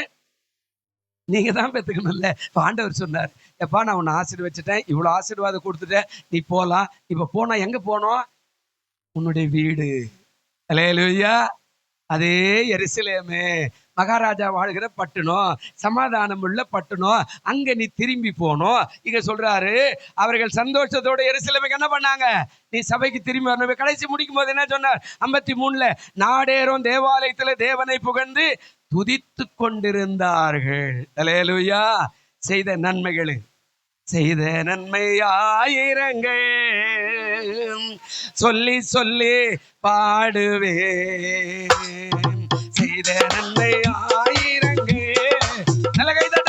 நீங்க தான் பெற்றுக்கணும்ல. ஆண்டவர் சொன்னார், எப்பா நான் உன்னை ஆசீர்வச்சிட்டேன், இவ்வளவு ஆசீர்வாதம் கொடுத்துட்டேன், நீ போலாம். இப்ப போனா எங்க போனோம்? உன்னுடைய வீடு. அல்லேலூயா. அதே எருசலேமே, மகாராஜா வாழ்கிற பட்டணம், சமாதானம் உள்ள பட்டணம், அங்க நீ திரும்பி போனோம். இங்க சொல்றாரு, அவர்கள் சந்தோஷத்தோட எருசலேமுக்கு என்ன பண்ணாங்க? நீ சபைக்கு திரும்பி வரணும். கடைசி முடிக்கும் போது என்ன சொன்னார்? 53 நாடேறும் தேவாலயத்துல தேவனை புகழ்ந்து துதித்து கொண்டிருந்தார்கள். அல்லேலூயா. செய்த நன்மைகள், செய்த நன்மை ஆயிரங்கள் சொல்லி சொல்லி பாடுவே, செய்த நன்மை ஆயிரங்கள். நல்ல கைதட்ட.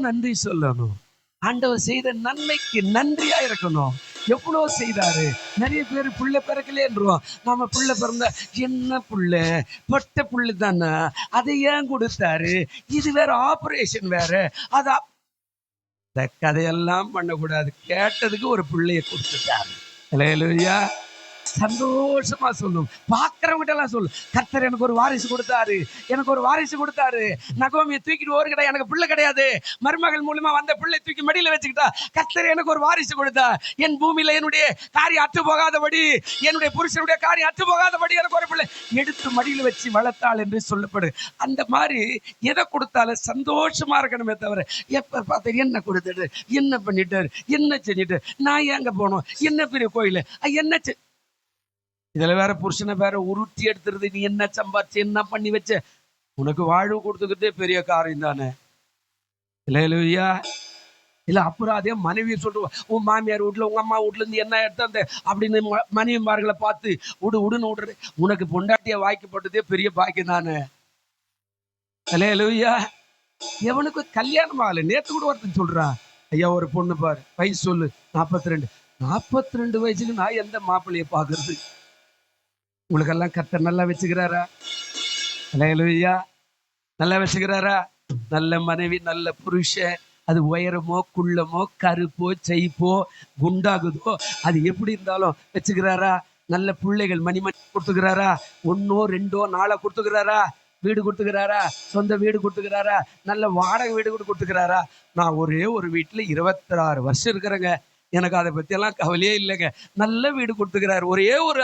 நன்றி சொல்லணும். ஆண்டவர் செய்த நன்மைக்கு நன்றியா இருக்கணும். எவ்வளவு செய்தாரு. நிறைய பேர் புள்ள பிறக்கலேன்றோம். நாம புள்ள பிறந்த என்ன புள்ள, பொட்ட புள்ள தானே, அதை ஏன் கொடுத்தாரு, இது வேற ஆபரேஷன் வேற, அதா இந்த கதையெல்லாம் பண்ணக்கூடாது. கேட்டதுக்கு ஒரு பிள்ளைய கொடுத்துட்டாரு. அல்லேலூயா. சந்தோஷமா சொல்லும். பார்க்கிறவங்கிட்ட எல்லாம் சொல்லு, கர்த்தர் எனக்கு ஒரு வாரிசு கொடுத்தாரு, எனக்கு ஒரு வாரிசு கொடுத்தாரு. நகோமியை தூக்கிட்டு ஒரு கிடையாது, எனக்கு பிள்ளை கிடையாது, மருமகள் மூலமா வந்த பிள்ளை தூக்கி மடியில வச்சுக்கிட்டா, கர்த்தர் எனக்கு ஒரு வாரிசு கொடுத்தா, என் பூமியில என்னுடைய காரியம் அற்று போகாதபடி, என்னுடைய புருஷனுடைய காரியம் அற்று போகாதபடி எனக்கு ஒரு பிள்ளை எடுத்து மடியில வச்சு வளர்த்தாள் என்று சொல்லப்படு. அந்த மாதிரி எதை கொடுத்தாலும் சந்தோஷமா இருக்கணுமே தவிர, எப்ப பார்த்து என்ன கொடுத்துட்டு, என்ன பண்ணிட்டாரு, என்ன செஞ்சுட்டு, நான் எங்க போனோம், என்ன பெரிய கோயில், என்ன இதுல வேற புருஷனை வேற உருட்டி எடுத்துறது, நீ என்ன சம்பாரிச்சு என்ன பண்ணி வச்ச, உனக்கு வாழ்வு கொடுத்துக்கிட்டே பெரிய காரியம் தானே. இல்லையா? இல்ல அப்புறம் அதே மனைவி சொல்லுவா, உன் மாமியார் வீட்டுல உங்க அம்மா வீட்டுல இருந்து என்ன எடுத்த அப்படின்னு மனைவிமார்களை பார்த்து உடுன்னு விடுறது. உனக்கு பொண்டாட்டிய வாய்க்கப்பட்டதே பெரிய பாக்கியம் தானே. இல்லையா? எவனுக்கு கல்யாணம் ஆகல. நேத்து கூட ஒருத்தன் சொல்றான், ஐயா ஒரு பொண்ணு பாரு, வயசு சொல்லு 42 வயசுக்கு நான் எந்த மாப்பிள்ளைய பாக்குறது? உங்களுக்கெல்லாம் கர்த்தர் நல்லா வச்சுக்கிறாரா? அல்லேலூயா. நல்லா வச்சுக்கிறாரா? நல்ல மனைவி, நல்ல புருஷன், அது உயரமோ குள்ளமோ கருப்போ செய்ப்போ குண்டாகுதோ அது எப்படி இருந்தாலும் வச்சுக்கிறாரா? நல்ல பிள்ளைகள் மணிமணி கொடுத்துக்கிறாரா? 1 2 4 கொடுத்துக்கிறாரா? வீடு கொடுத்துக்கிறாரா? சொந்த வீடு கொடுத்துக்கிறாரா? நல்ல வாடகை வீடு கூட கொடுத்துக்கிறாரா? நான் ஒரே ஒரு வீட்டுல 26 வருஷம் இருக்கிறேங்க, எனக்கு அதை பத்தி எல்லாம் கவலையே இல்லைங்க. நல்ல வீடு கொடுத்துக்கிறாரு. ஒரே ஒரு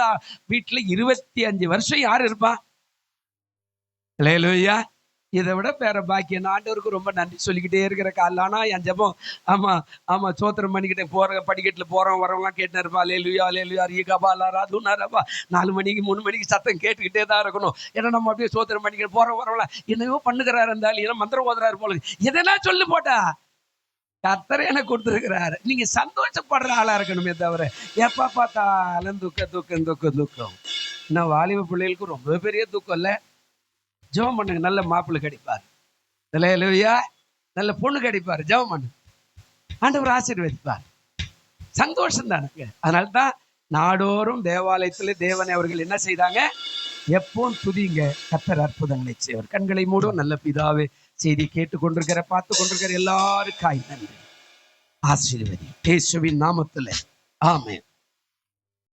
வீட்டுல 25 வருஷம் யார் இருப்பா? அல்லேலூயா. இதை விட வேற பாக்கியம் ஆண்டவருக்கு ரொம்ப நன்றி சொல்லிக்கிட்டே இருக்கிற காலைல. ஆனா என் ஜெபம் ஆமா சோத்திரம் பண்ணிக்கிட்டே போற படிக்கட்டுல போறோம் வரவங்களாம் கேட்டு இருப்பா லேலுயா லேலுயா ஈகபா ராதுனாரப்பா 4 மணிக்கு 3 மணிக்கு சத்தம் கேட்டுக்கிட்டே தான் இருக்கணும். ஏன்னா நம்ம அப்படியே சோத்திரம் பண்ணிக்கிட்டு போறோம் வரவங்களா என்னவோ பண்ணுகிறாரு இருந்தாலும் ஏன்னா மந்திரம் ஓதுறாரு போல எதனா சொல்லு போட்டா கர்த்தரை எனக்கு கொடுத்துருக்கிறாரு. நீங்க சந்தோஷப்படுற ஆளா இருக்கணுமே தவிர எப்ப பார்த்தாலும் துக்கம். இன்னும் வாலிப பிள்ளைகளுக்கு ரொம்ப பெரிய துக்கம் இல்ல. ஜெபம் பண்ணுங்க, நல்ல மாப்பிள்ளை கிடைப்பார். நல்ல பொண்ணு கிடைப்பார். ஜெபம் பண்ணு, ஆண்டவர் ஆசீர்வதிப்பார். சந்தோஷம் தான் எனக்கு. அதனால்தான் நாடோறும் தேவாலயத்துல தேவனை அவர்கள் என்ன செய்தாங்க, எப்பவும் துதிங்க, கர்த்தர் அற்புதங்களை செய்வார். கண்களை மூடும். நல்ல பிதாவே, செய்தி கேட்டு கொண்டிருக்கிற பார்த்து கொண்டிருக்கிற எல்லாருக்காய் நன்றி. ஆசீர்வதி இயேசுவின் நாமத்துல ஆமென்.